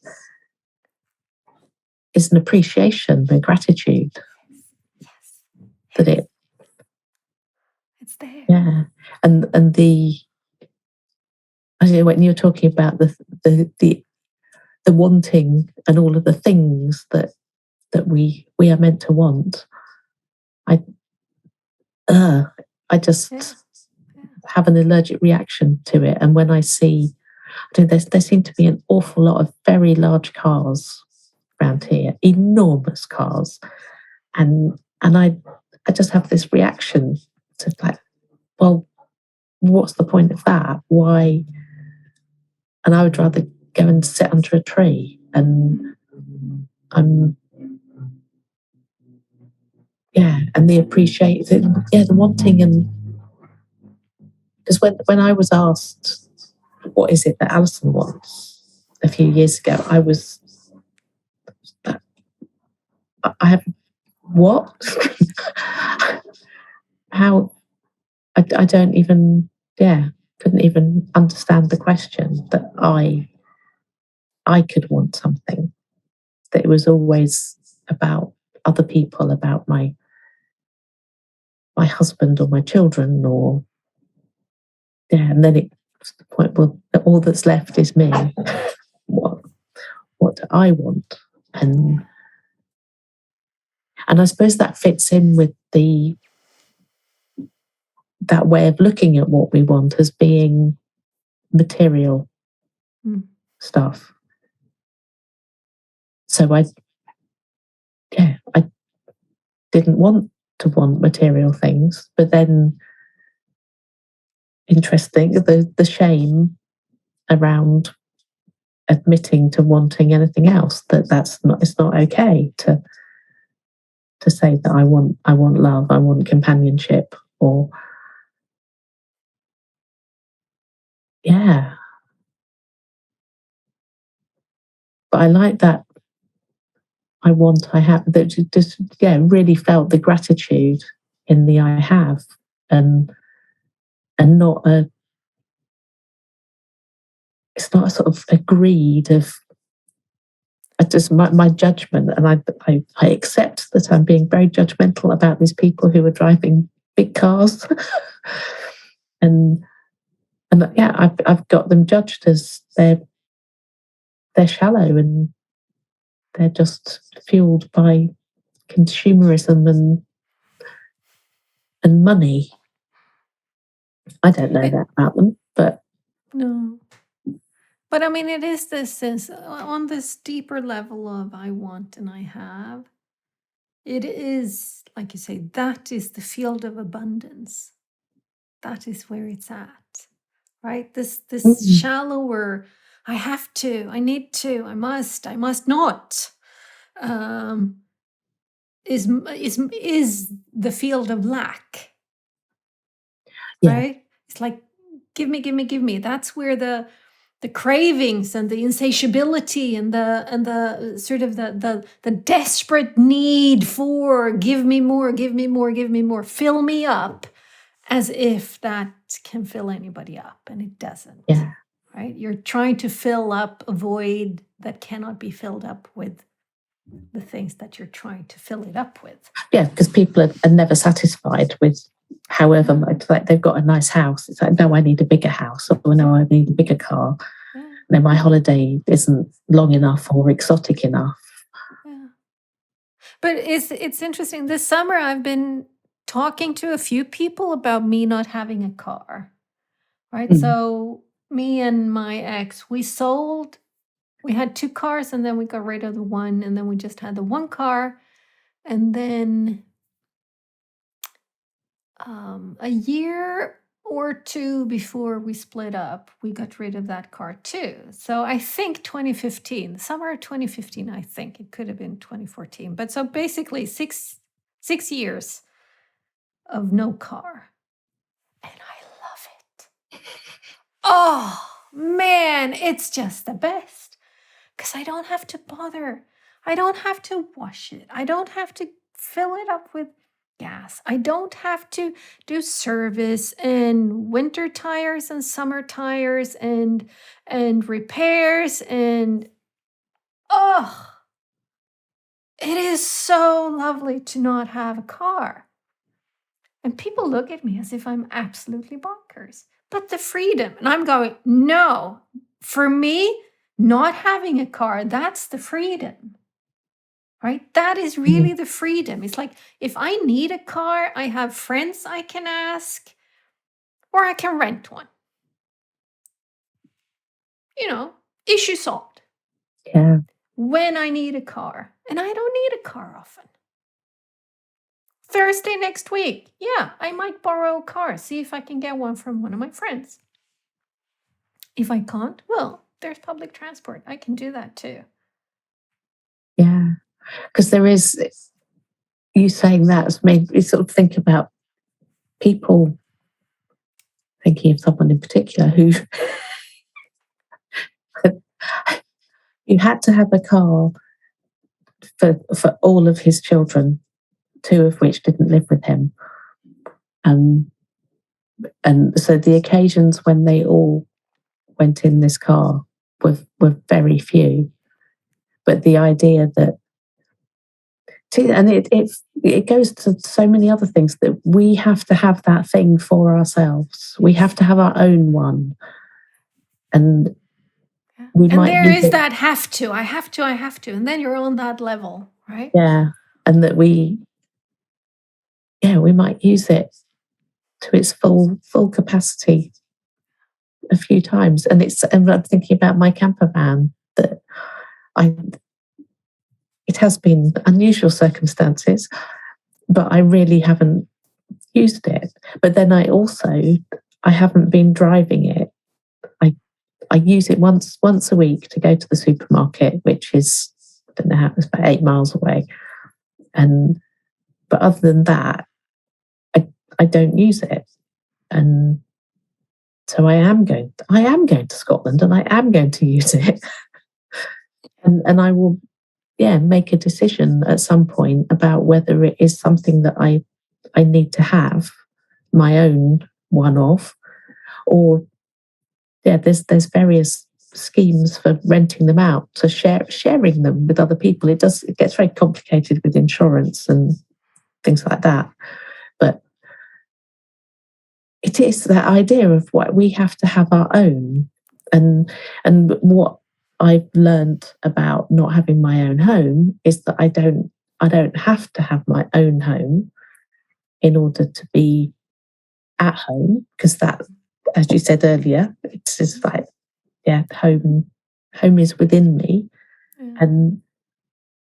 an appreciation, a gratitude. Yes. That it's there. Yeah. And when you're talking about the wanting and all of the things that we are meant to want, I just have an allergic reaction to it. And when I see, there seem to be an awful lot of very large cars around here, enormous cars, and I just have this reaction to like, well, what's the point of that? Why? And I would rather go and sit under a tree, and and the the wanting. And because when I was asked, what is it that Alison wants a few years ago, I have what? How? I don't even, couldn't even understand the question, that I could want something, that it was always about other people, about my husband or my children, or and then it's the point, well, all that's left is me. What do I want? And I suppose that fits in with that way of looking at what we want as being material stuff. So I didn't want to want material things, but then interesting, the shame around admitting to wanting anything else, it's not okay to say that I want love, I want companionship, or but I like that I have, that just really felt the gratitude in the I have, and not it's not a sort of a greed of just my judgment. And I accept that I'm being very judgmental about these people who are driving big cars. and I've got them judged as they're shallow, and they're just fueled by consumerism and money. I don't know that about them, but no. But I mean, it is this sense on this deeper level of I want and I have. It is, like you say, that is the field of abundance. That is where it's at, right? This shallower, I have to, I need to, I must not, is the field of lack, right? It's like, give me. That's where the cravings and the insatiability and the sort of the desperate need for give me more, fill me up, as if that can fill anybody up, and it doesn't. Right? You're trying to fill up a void that cannot be filled up with the things that you're trying to fill it up with. Yeah, because people are never satisfied with however much, like they've got a nice house. It's like, no, I need a bigger house, or no, I need a bigger car. No, my holiday isn't long enough or exotic enough. But it's interesting. This summer I've been talking to a few people about me not having a car, right? Mm. So me and my ex, we had 2 cars, and then we got rid of the one, and then we just had the one car. And then a year or 2 before we split up, we got rid of that car too. So I think 2015, summer of 2015, I think it could have been 2014. But so basically 6 years of no car. And I love it. Oh man, it's just the best. Because I don't have to bother. I don't have to wash it. I don't have to fill it up with gas. I don't have to do service and winter tires and summer tires and repairs and oh, it is so lovely to not have a car. And people look at me as if I'm absolutely bonkers. But the freedom, and I'm going, no, for me, not having a car, that's the freedom, right? That is really the freedom. It's like, if I need a car, I have friends I can ask, or I can rent one. Issue solved. Yeah. When I need a car, and I don't need a car often. Thursday next week, yeah, I might borrow a car, see if I can get one from one of my friends. If I can't, well, there's public transport. I can do that too. Yeah, because there is, you saying that has made me sort of think about people, thinking of someone in particular who had to have a car for all of his children, 2 of which didn't live with him. And so the occasions when they all went in this car were very few. But the idea that, and it goes to so many other things, that we have to have that thing for ourselves. We have to have our own one. And there is that have to. I have to. And then you're on that level, right? Yeah. And that we might use it to its full capacity a few times. And I'm thinking about my camper van, that it has been unusual circumstances, but I really haven't used it. But then I haven't been driving it. I use it once a week to go to the supermarket, which is, I don't know how, it's about 8 miles away. But other than that, I don't use it. And so I am going to Scotland, and I am going to use it. and I will, make a decision at some point about whether it is something that I need to have my own one of, or there's various schemes for renting them out, to sharing them with other people. It gets very complicated with insurance and things like that. But it is that idea of what we have to have our own. And what I've learned about not having my own home is that I don't have to have my own home in order to be at home, because that, as you said earlier, it's just like, home is within me. And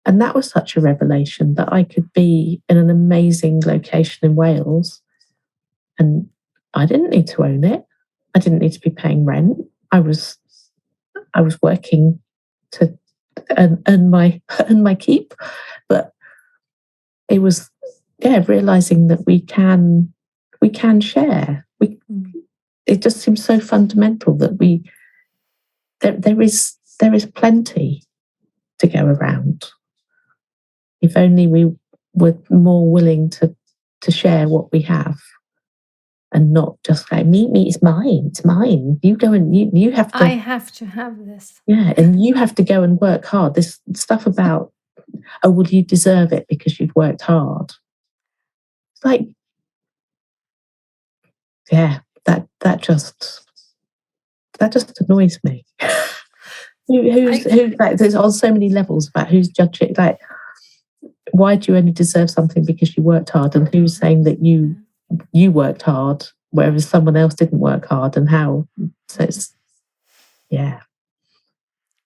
that was such a revelation, that I could be in an amazing location in Wales and I didn't need to own it. I didn't need to be paying rent. I was working to earn my keep. But it was, realizing that we can share. It just seems so fundamental that there is plenty to go around. If only we were more willing to share what we have, and not just like, me, it's mine. You go and you have to. I have to have this. Yeah, and you have to go and work hard. This stuff about, oh, well, you deserve it because you've worked hard. It's like, that just annoys me. Who's like, there's on so many levels about who's judging. Like, why do you only deserve something because you worked hard? And who's saying that you worked hard, whereas someone else didn't work hard, and how? So it's, yeah.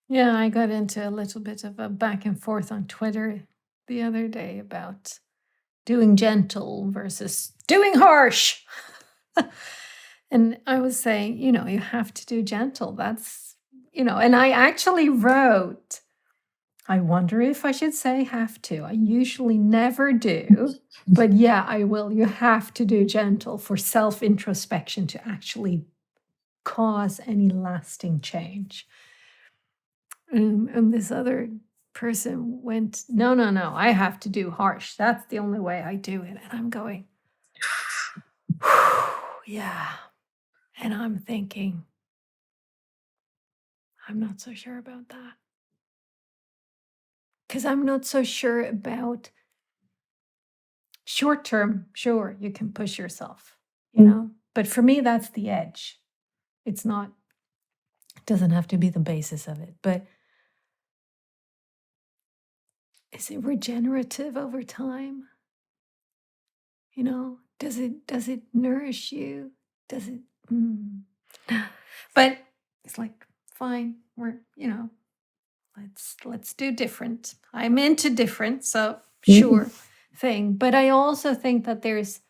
Yeah, I got into a little bit of a back and forth on Twitter the other day about doing gentle versus doing harsh. And I was saying, you have to do gentle. That's, and I actually wrote, I wonder if I should say have to. I usually never do, but yeah, I will. You have to do gentle for self-introspection to actually cause any lasting change. And this other person went, no, I have to do harsh. That's the only way I do it. And I'm going, yeah. And I'm thinking, I'm not so sure about that. Because I'm not so sure about short term. Sure, you can push yourself, but for me, that's the edge. It's not, it doesn't have to be the basis of it, but is it regenerative over time? Does it nourish you? Does it? But it's like, fine, let's do different. I'm into different, so sure thing. But I also think that there is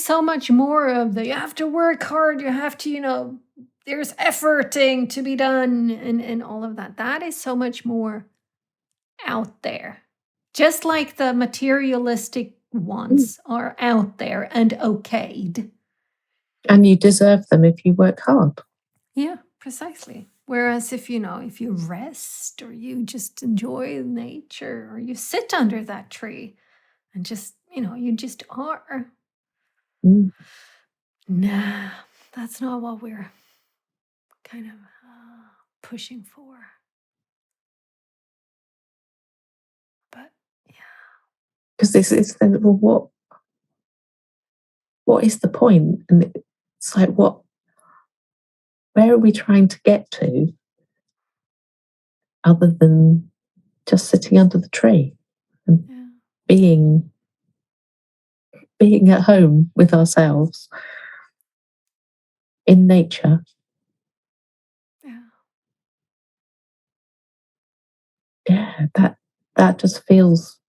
so much more of you have to work hard, you have to, there's efforting to be done and all of that. That is so much more out there. Just like the materialistic ones are out there and okayed. And you deserve them if you work hard. Yeah, precisely. Whereas if you rest or you just enjoy nature or you sit under that tree and just, you just are. Nah, that's not what we're kind of pushing for. But yeah. Because this is then, well, what is the point? And it's like, where are we trying to get to other than just sitting under the tree and being at home with ourselves in nature? Yeah, that just feels,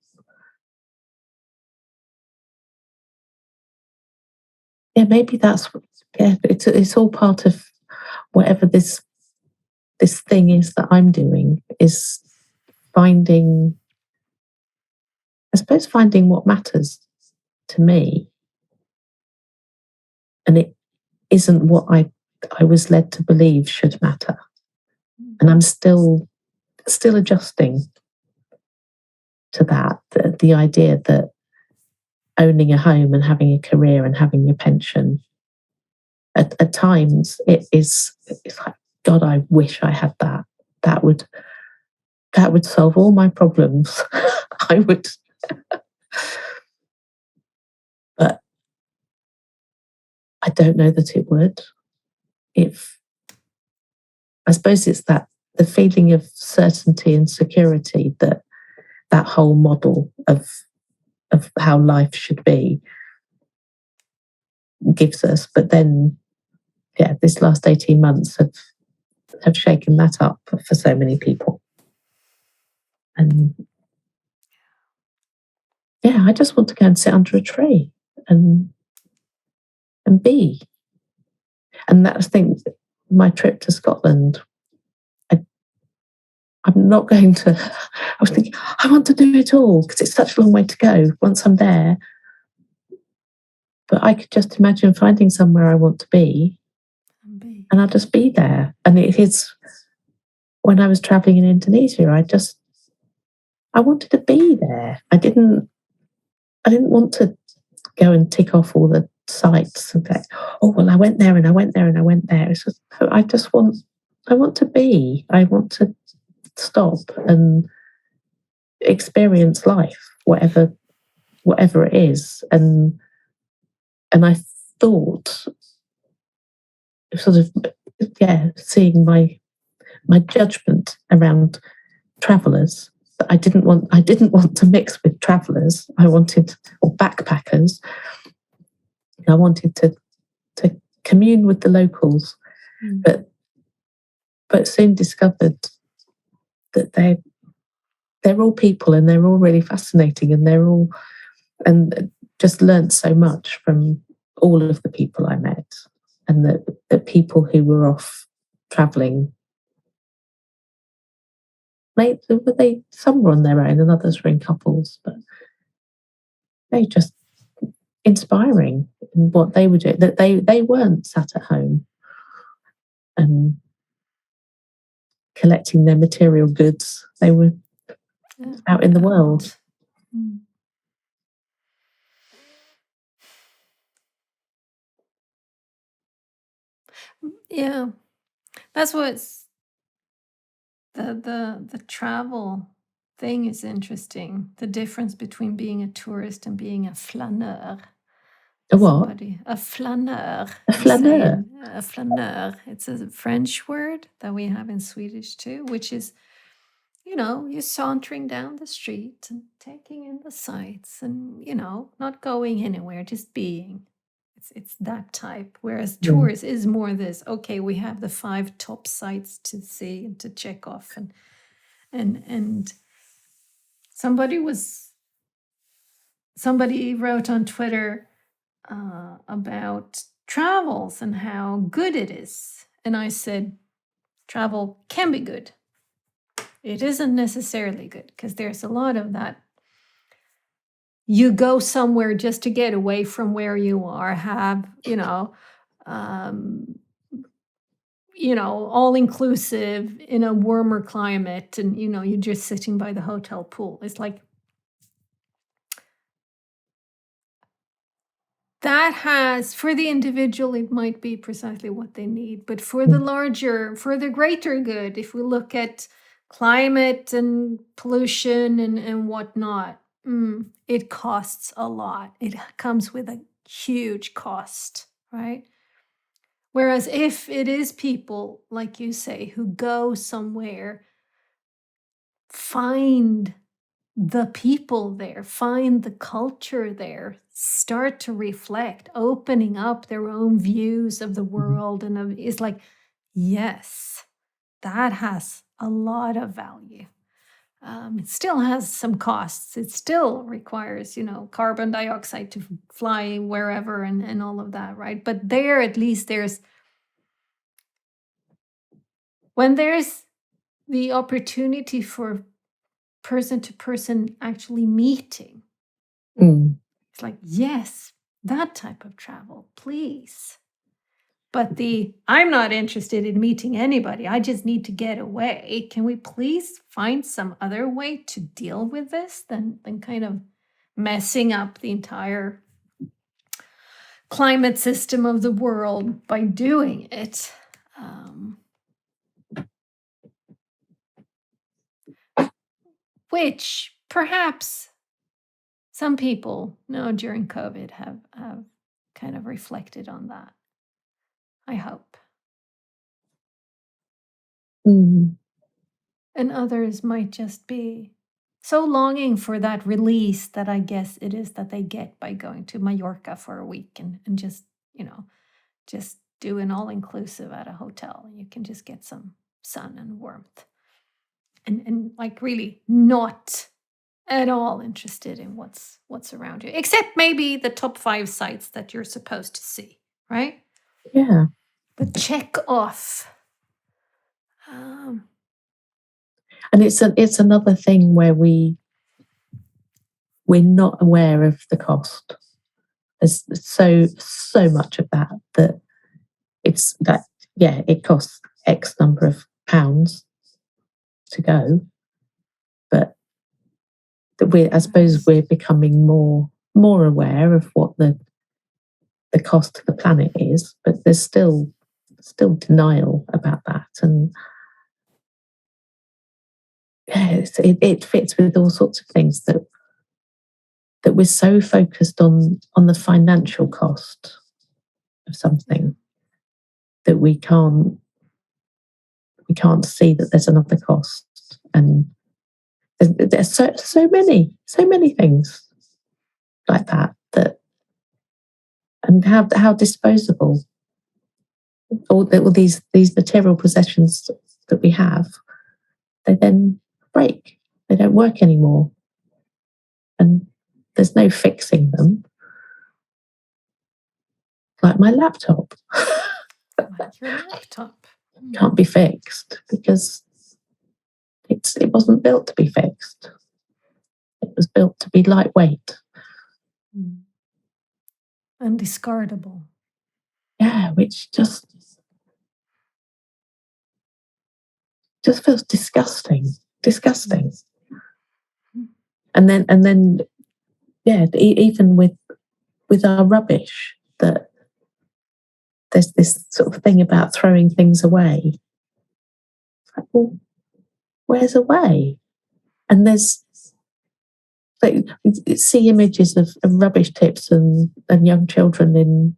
maybe that's, it's all part of whatever this thing is that I'm doing, is finding what matters to me. And it isn't what I was led to believe should matter. And I'm still adjusting to that, the idea that owning a home and having a career and having your pension, at times it's like, God, I wish I had that. That would solve all my problems. I would. But I don't know that it would. I suppose it's the feeling of certainty and security that whole model of how life should be gives us. But then, this last 18 months have shaken that up for so many people. And I just want to go and sit under a tree and be. And that's, I think, my trip to Scotland. I'm not going to. I was thinking, I want to do it all because it's such a long way to go once I'm there. But I could just imagine finding somewhere I want to be, and I'll just be there. And it is, when I was traveling in Indonesia, I wanted to be there. I didn't want to go and tick off all the sites and go, oh well, I went there and I went there and I went there. It's just, I want to be. I want to stop and experience life, whatever it is. And I thought, sort of, seeing my judgment around travellers I didn't want to mix with travellers. I wanted, or backpackers. I wanted to commune with the locals, but soon discovered that they're all people, and they're all really fascinating, and just learned so much from all of the people I met, and that people who were off travelling, some were on their own and others were in couples, but they just inspiring in what they were doing, that they weren't sat at home and collecting their material goods. They were out in the world. Yeah, that's what's the travel thing is interesting. The difference between being a tourist and being a flaneur. A what? A flaneur. A flaneur. A flaneur. It's a French word that we have in Swedish too, which is, you're sauntering down the street and taking in the sights and, not going anywhere, just being. It's that type. Whereas tours is more this, okay, we have the 5 top sites to see and to check off. And somebody wrote on Twitter about travels and how good it is. And I said, travel can be good. It isn't necessarily good because there's a lot of that. You go somewhere just to get away from where you are, have, all inclusive in a warmer climate, and, you're just sitting by the hotel pool. It's like, that has, for the individual, it might be precisely what they need. But for the greater good, if we look at climate and pollution and whatnot, it costs a lot. It comes with a huge cost, right? Whereas if it is people, like you say, who go somewhere, find the people there, find the culture there, start to reflect, opening up their own views of the world, and it's like, yes, that has a lot of value. It still has some costs. It still requires, carbon dioxide to fly wherever and all of that, right? But there, at least when there's the opportunity for person to person actually meeting, it's like, yes, that type of travel, please. But I'm not interested in meeting anybody. I just need to get away. Can we please find some other way to deal with this than kind of messing up the entire climate system of the world by doing it? Which perhaps some people, during COVID have kind of reflected on that. I hope. And others might just be so longing for that release that I guess it is that they get by going to Mallorca for a week and just, just do an all-inclusive at a hotel. You can just get some sun and warmth. And like really not at all interested in what's around you, except maybe the top 5 sites that you're supposed to see, right? Yeah. But check off. And it's another thing where we're not aware of the cost. There's so much of that it's that, yeah, it costs X number of pounds to go, but I suppose we're becoming more aware of what the cost to the planet is, but there's still denial about that. And yeah, it fits with all sorts of things that we're so focused on the financial cost of something that we can't see that there's another cost. And There's so many things like that, and how disposable all these material possessions that we have, they then break. They don't work anymore, and there's no fixing them. Like my laptop. Like your laptop. Can't be fixed because it wasn't built to be fixed. It was built to be lightweight. And discardable. Yeah, which just feels disgusting. And then yeah, even with our rubbish, that there's this sort of thing about throwing things away. Like, well, where's away? And there's like, see images of rubbish tips and young children in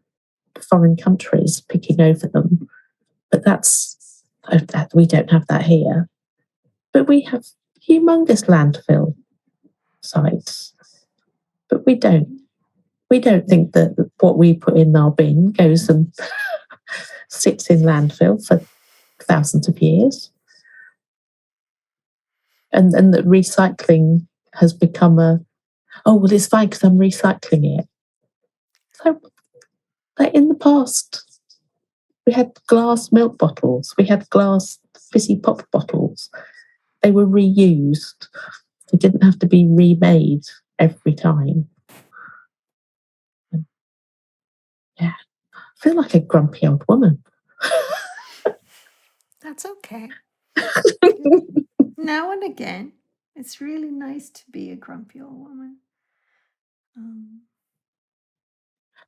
foreign countries picking over them, but we don't have that here. But we have humongous landfill sites, but we don't think that what we put in our bin goes and sits in landfill for thousands of years, and that recycling has become it's fine because I'm recycling it. So, like in the past, we had glass milk bottles, we had glass fizzy pop bottles. They were reused. They didn't have to be remade every time. And yeah, I feel like a grumpy old woman. That's okay. Now and again, it's really nice to be a grumpy old woman.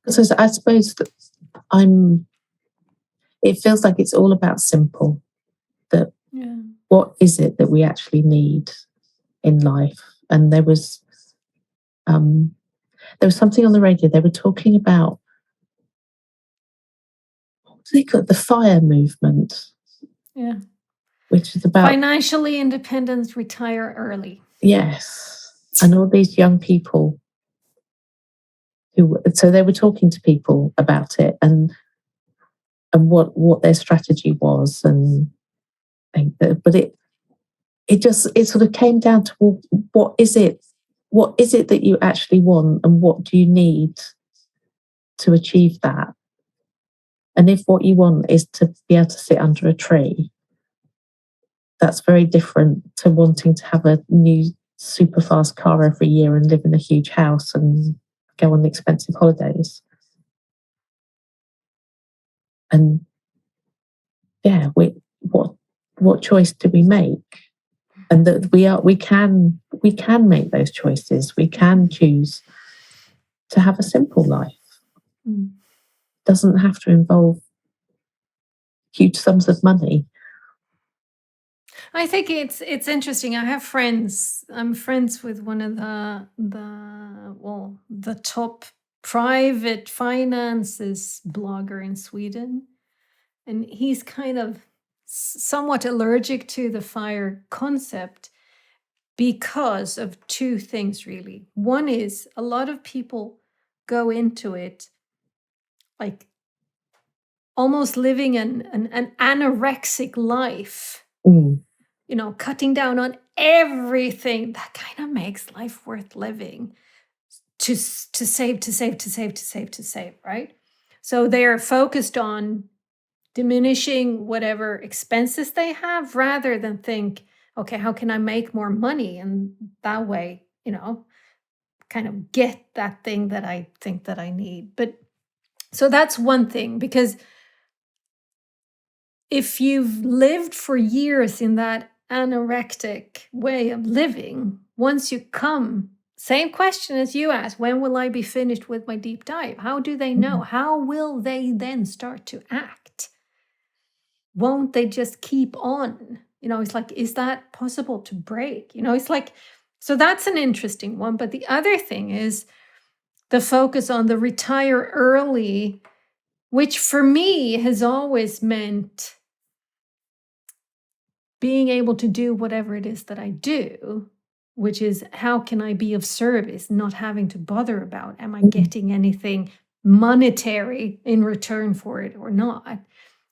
So I suppose that it feels like it's all about simple. That what is it that we actually need in life? And there was something on the radio. They were talking about, what do they call it? The FIRE movement. Yeah. Which is about financially independent, retire early. Yes. And all these young people so they were talking to people about it and what their strategy was, but it sort of came down to, well, what is it that you actually want, and what do you need to achieve that? And if what you want is to be able to sit under a tree, that's very different to wanting to have a new super fast car every year and live in a huge house and go on expensive holidays. And yeah, what choice do we make? And that we can make those choices. We can choose to have a simple life. Doesn't have to involve huge sums of money. I think it's interesting. I have friends. I'm friends with one of the top private finances blogger in Sweden, and he's kind of somewhat allergic to the FIRE concept because of two things, really. One is a lot of people go into it like almost living an anorexic life. You know, cutting down on everything that kind of makes life worth living, to save, right? So they're focused on diminishing whatever expenses they have rather than think, okay, how can I make more money? And that way, you know, kind of get that thing that I think that I need. But so that's one thing, because if you've lived for years in that anorectic way of living, once you come, same question as you asked, when will I be finished with my deep dive? How do they know? How will they then start to act? Won't they just keep on? You know, it's like, is that possible to break? You know, it's like, so that's an interesting one. But the other thing is the focus on the retire early, which for me has always meant being able to do whatever it is that I do which is how can I be of service, not having to bother about am I getting anything monetary in return for it or not.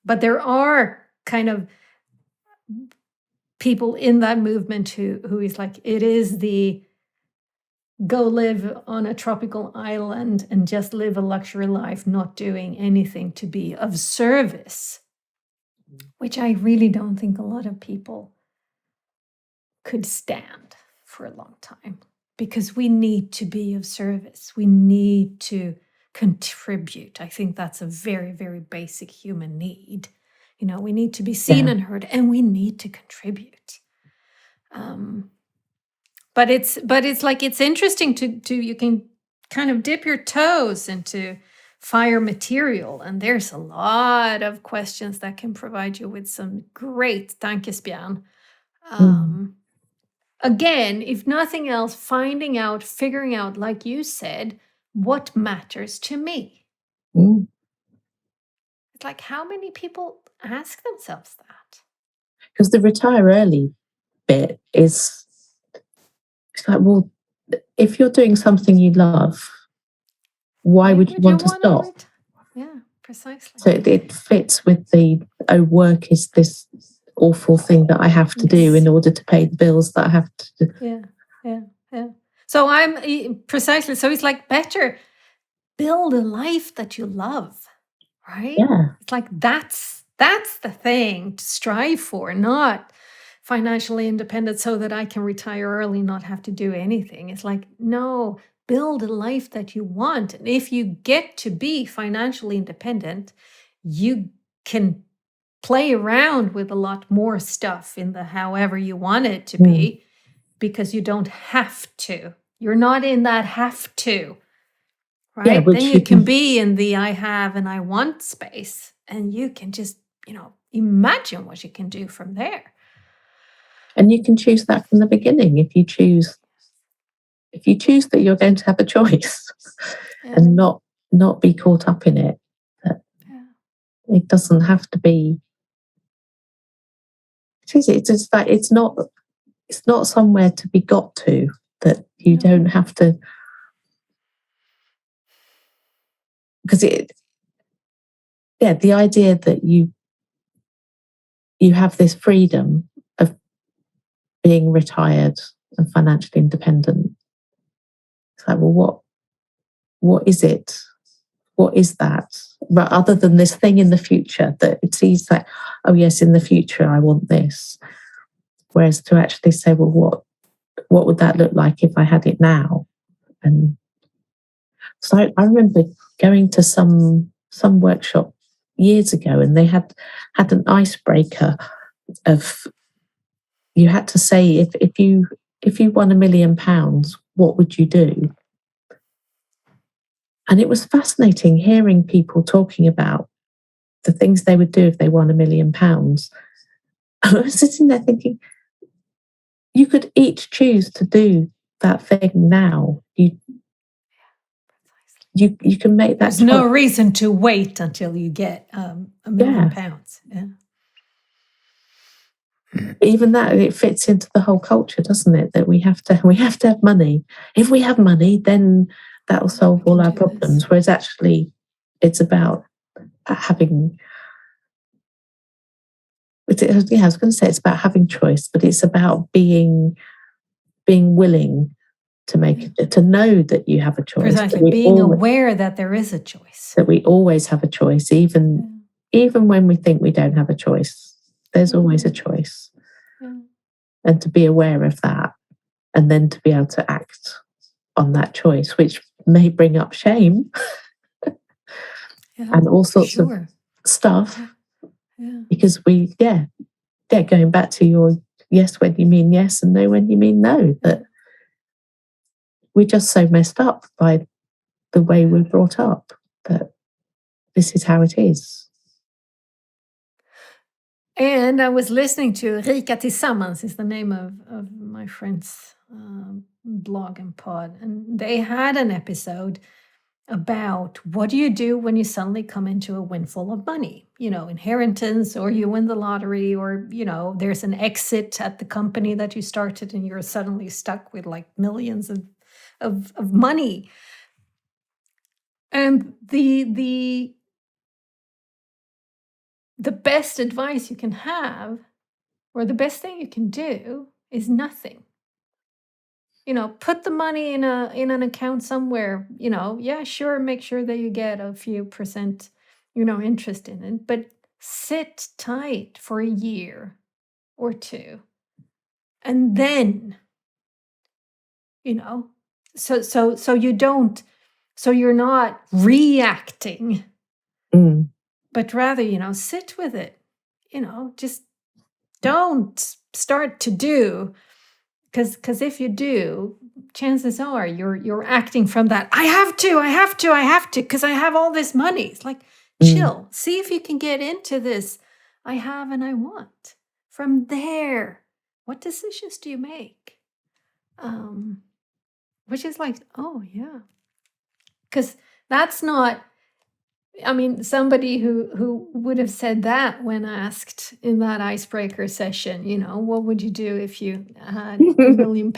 But there are kind of people in that movement who is like, it is the go live on a tropical island and just live a luxury life, not doing anything to be of service, which I really don't think a lot of people could stand for a long time, because we need to be of service. We need to contribute. I think that's a very, very basic human need. You know, we need to be seen and heard, and we need to contribute. But it's like, it's interesting to you can kind of dip your toes into fire material, and there's a lot of questions that can provide you with some great tankespjärn. Again, if nothing else, figuring out, like you said, what matters to me. It's like, how many people ask themselves that? Because the retire early bit is, it's like, well, if you're doing something you love, why would you want to stop? Yeah, precisely. So it fits with the, work is this awful thing that I have to do in order to pay the bills that I have to do. Yeah. So I'm precisely, so it's like, better build a life that you love, right? Yeah. It's like, that's the thing to strive for, not financially independent so that I can retire early, not have to do anything. It's like, no, build a life that you want. And if you get to be financially independent, you can play around with a lot more stuff in the however you want it to be, because you don't have to. You're not in that have to, right? Yeah, then you can be in the I have and I want space, and you can just, imagine what you can do from there. And you can choose that from the beginning if you choose that you're going to have a choice and not be caught up in it. It doesn't have to be. It's just that it's not somewhere to be got to, that you don't have to, because the idea that you have this freedom of being retired and financially independent. It's like, well, what is it? What is that? But other than this thing in the future that it sees that, oh yes, in the future I want this. Whereas to actually say, well, what would that look like if I had it now? And so I remember going to some workshop years ago, and they had an icebreaker of, you had to say, if you won £1 million, what would you do? And it was fascinating hearing people talking about the things they would do if they won £1 million. I was sitting there thinking, you could each choose to do that thing now. You can make that. There's no reason to wait until you get £1 million. Yeah. Even that, it fits into the whole culture, doesn't it? That we have to have money. If we have money, then that will solve all our problems. Whereas actually, it's about having. I was going to say it's about having choice, but it's about being willing to make it, to know that you have a choice. Precisely, being aware that there is a choice. That we always have a choice, even when we think we don't have a choice. There's always a choice. And to be aware of that, and then to be able to act on that choice, which may bring up shame and all sorts of stuff. Because going back to your yes when you mean yes and no when you mean no, that we're just so messed up by the way we're brought up that this is how it is. And I was listening to Rika Tillsammans is the name of my friend's blog and pod. And they had an episode about what do you do when you suddenly come into a windfall of money, inheritance, or you win the lottery, or there's an exit at the company that you started and you're suddenly stuck with like millions of money. And the best advice you can have, or the best thing you can do, is nothing. Put the money in an account somewhere. Yeah, sure, make sure that you get a few percent, interest in it, but sit tight for a year or two, and then, so you don't, so you're not reacting, but rather, sit with it. Just don't start to do. Because if you do, chances are you're acting from that. I have to, because I have all this money. It's like, chill. See if you can get into this. I have and I want. From there, what decisions do you make? Which is like, oh yeah, because that's not. I mean, somebody who would have said that when asked in that icebreaker session, what would you do if you had £1 million?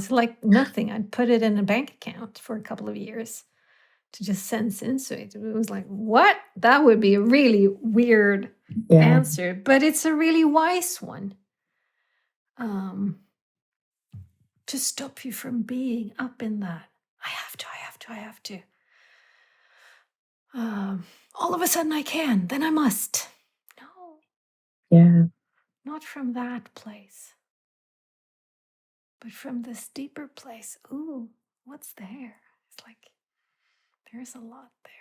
Like, nothing. I'd put it in a bank account for a couple of years to just sense into it. It was like, what? That would be a really weird answer, but it's a really wise one. To stop you from being up in that. I have to. All of a sudden I can, then I must. No. Yeah. Not from that place, but from this deeper place. Ooh, what's there? It's like, there's a lot there.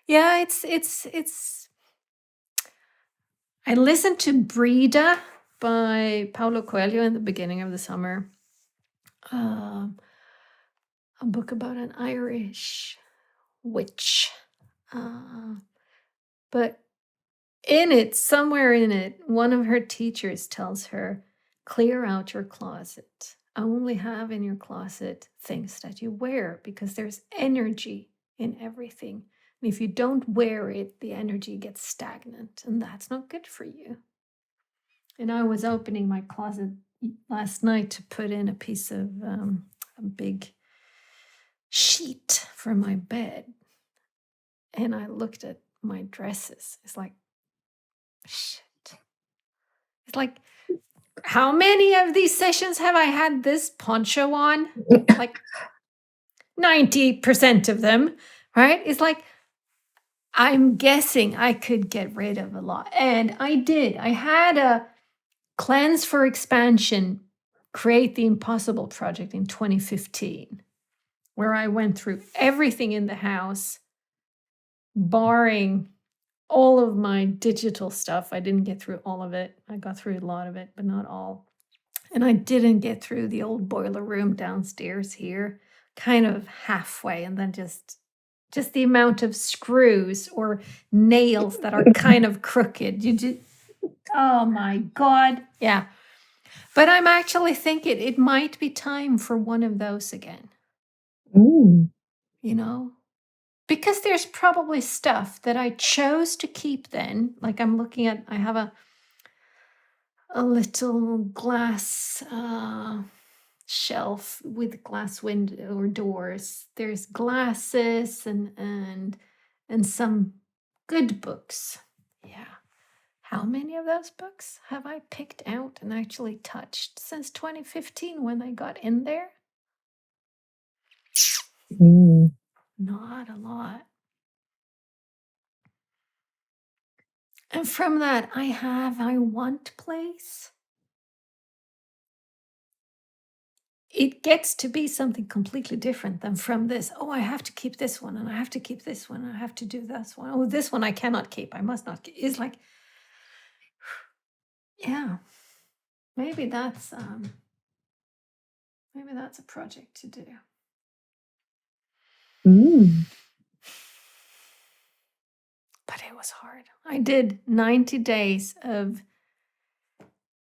Yeah, it's. I listened to Brida by Paulo Coelho in the beginning of the summer. A book about an Irish witch. But somewhere in it, one of her teachers tells her, clear out your closet. Only have in your closet things that you wear, because there's energy in everything. And if you don't wear it, the energy gets stagnant, and that's not good for you. And I was opening my closet last night to put in a piece of a big sheet for my bed. And I looked at my dresses. It's like, shit. It's like, how many of these sessions have I had this poncho on? Like 90% of them, right? It's like, I'm guessing I could get rid of a lot. And I did. I had a Cleanse for Expansion, Create the Impossible project in 2015, where I went through everything in the house, barring all of my digital stuff. I didn't get through all of it. I got through a lot of it, but not all. And I didn't get through the old boiler room downstairs here, kind of halfway, and then just the amount of screws or nails that are kind of crooked. Oh my God. Yeah. But I'm actually thinking it might be time for one of those again. Because there's probably stuff that I chose to keep then. Like I'm looking at, I have a little glass shelf with glass window or doors. There's glasses and some good books. Yeah. How many of those books have I picked out and actually touched since 2015 when I got in there? Not a lot. And from that, I want place. It gets to be something completely different than from this. Oh, I have to keep this one, and I have to keep this one, and I have to do this one. Oh, this one I cannot keep. I must not keep. It's like, yeah, maybe that's a project to do. But it was hard. I did 90 days of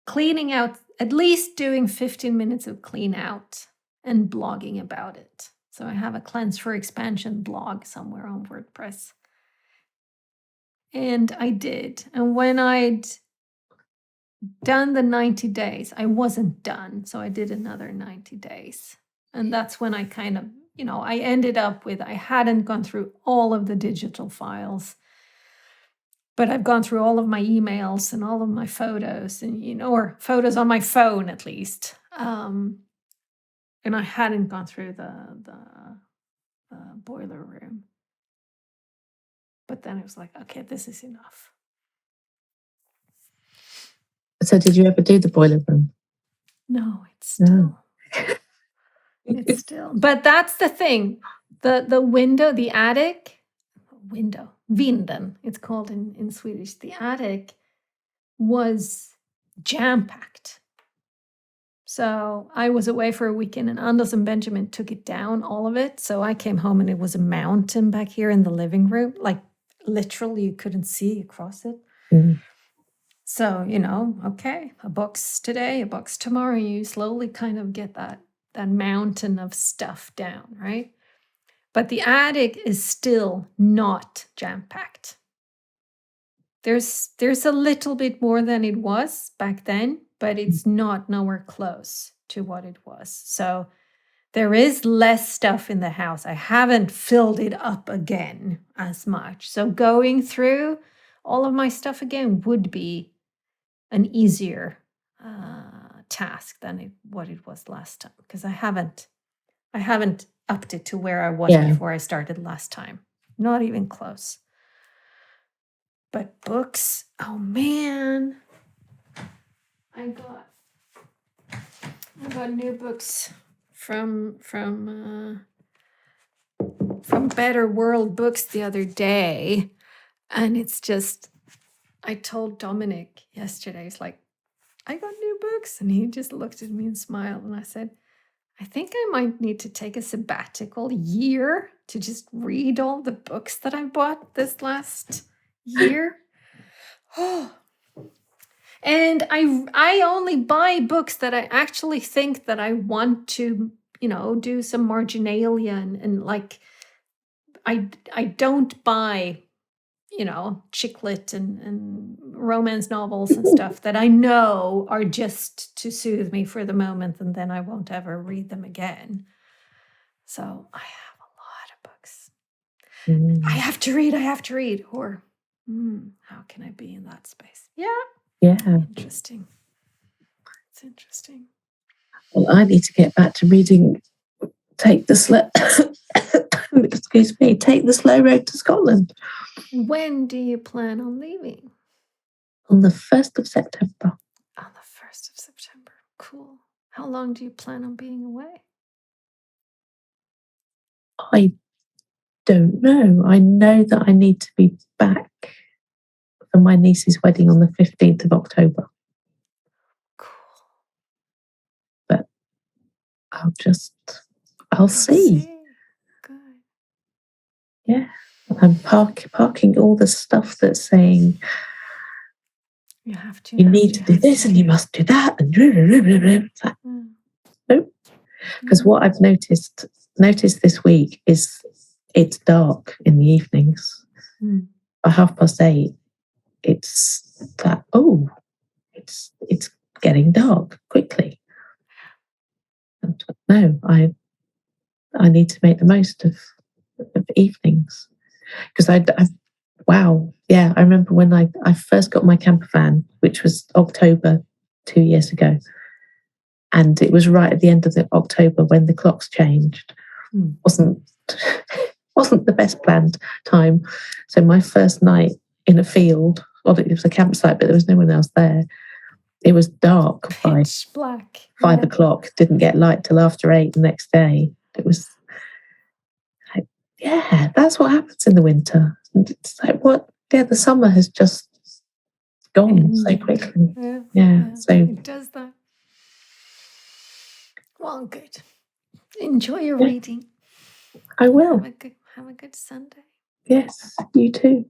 cleaning out at least doing 15 minutes of clean out and blogging about it. So I have a Cleanse for Expansion blog somewhere on WordPress. And I did. And when I'd done the 90 days, I wasn't done. So I did another 90 days. And that's when I kind of, I ended up with, I hadn't gone through all of the digital files, but I've gone through all of my emails and all of my photos and, or photos on my phone at least. And I hadn't gone through the boiler room. But then it was like, okay, this is enough. So did you ever do the boiler room? No, it's still. It's still. But that's the thing. The window, the attic, vinden, it's called in Swedish. The attic was jam-packed. So I was away for a weekend and Anders and Benjamin took it down, all of it. So I came home and it was a mountain back here in the living room. Like literally you couldn't see across it. Mm. So, okay, a box today, a box tomorrow. You slowly kind of get that mountain of stuff down, right? But the attic is still not jam-packed. There's a little bit more than it was back then, but it's not nowhere close to what it was. So there is less stuff in the house. I haven't filled it up again as much. So going through all of my stuff again would be an easier task than what it was last time, because I haven't upped it to where I was before I started last time. Not even close. But books, oh man, I got new books from Better World Books the other day, and it's just, I told Dominic yesterday, it's like, I got new books, and he just looked at me and smiled, and I said, I think I might need to take a sabbatical year to just read all the books that I bought this last year. Oh. And I only buy books that I actually think that I want to, do some marginalia and like, I don't buy, chick lit and romance novels and stuff that I know are just to soothe me for the moment, and then I won't ever read them again. So I have a lot of books. I have to read, or how can I be in that space? Yeah. Interesting. It's interesting. Well, I need to get back to reading Take the Slow Road to Scotland. When do you plan on leaving? On the 1st of September. On the 1st of September. Cool. How long do you plan on being away? I don't know. I know that I need to be back for my niece's wedding on the 15th of October. Cool. But I'll see. Good. Yeah. I'm parking all the stuff that's saying you need to do this and you must do that and nope. Because what I've noticed this week is it's dark in the evenings. By 8:30, it's that it's getting dark quickly. And no, I need to make the most of evenings, because I remember when I first got my camper van, which was October 2 years ago, and it was right at the end of October when the clocks changed. Wasn't the best planned time. So my first night in a field, well, it was a campsite, but there was no one else there. It was dark by black. 5 o'clock. Didn't get light till after 8 the next day. It was like, that's what happens in the winter. And it's like, what? Yeah, the summer has just gone so quickly. Yeah, so it does that. Well, good. Enjoy your reading. I will. Have a good Sunday. Yes, you too.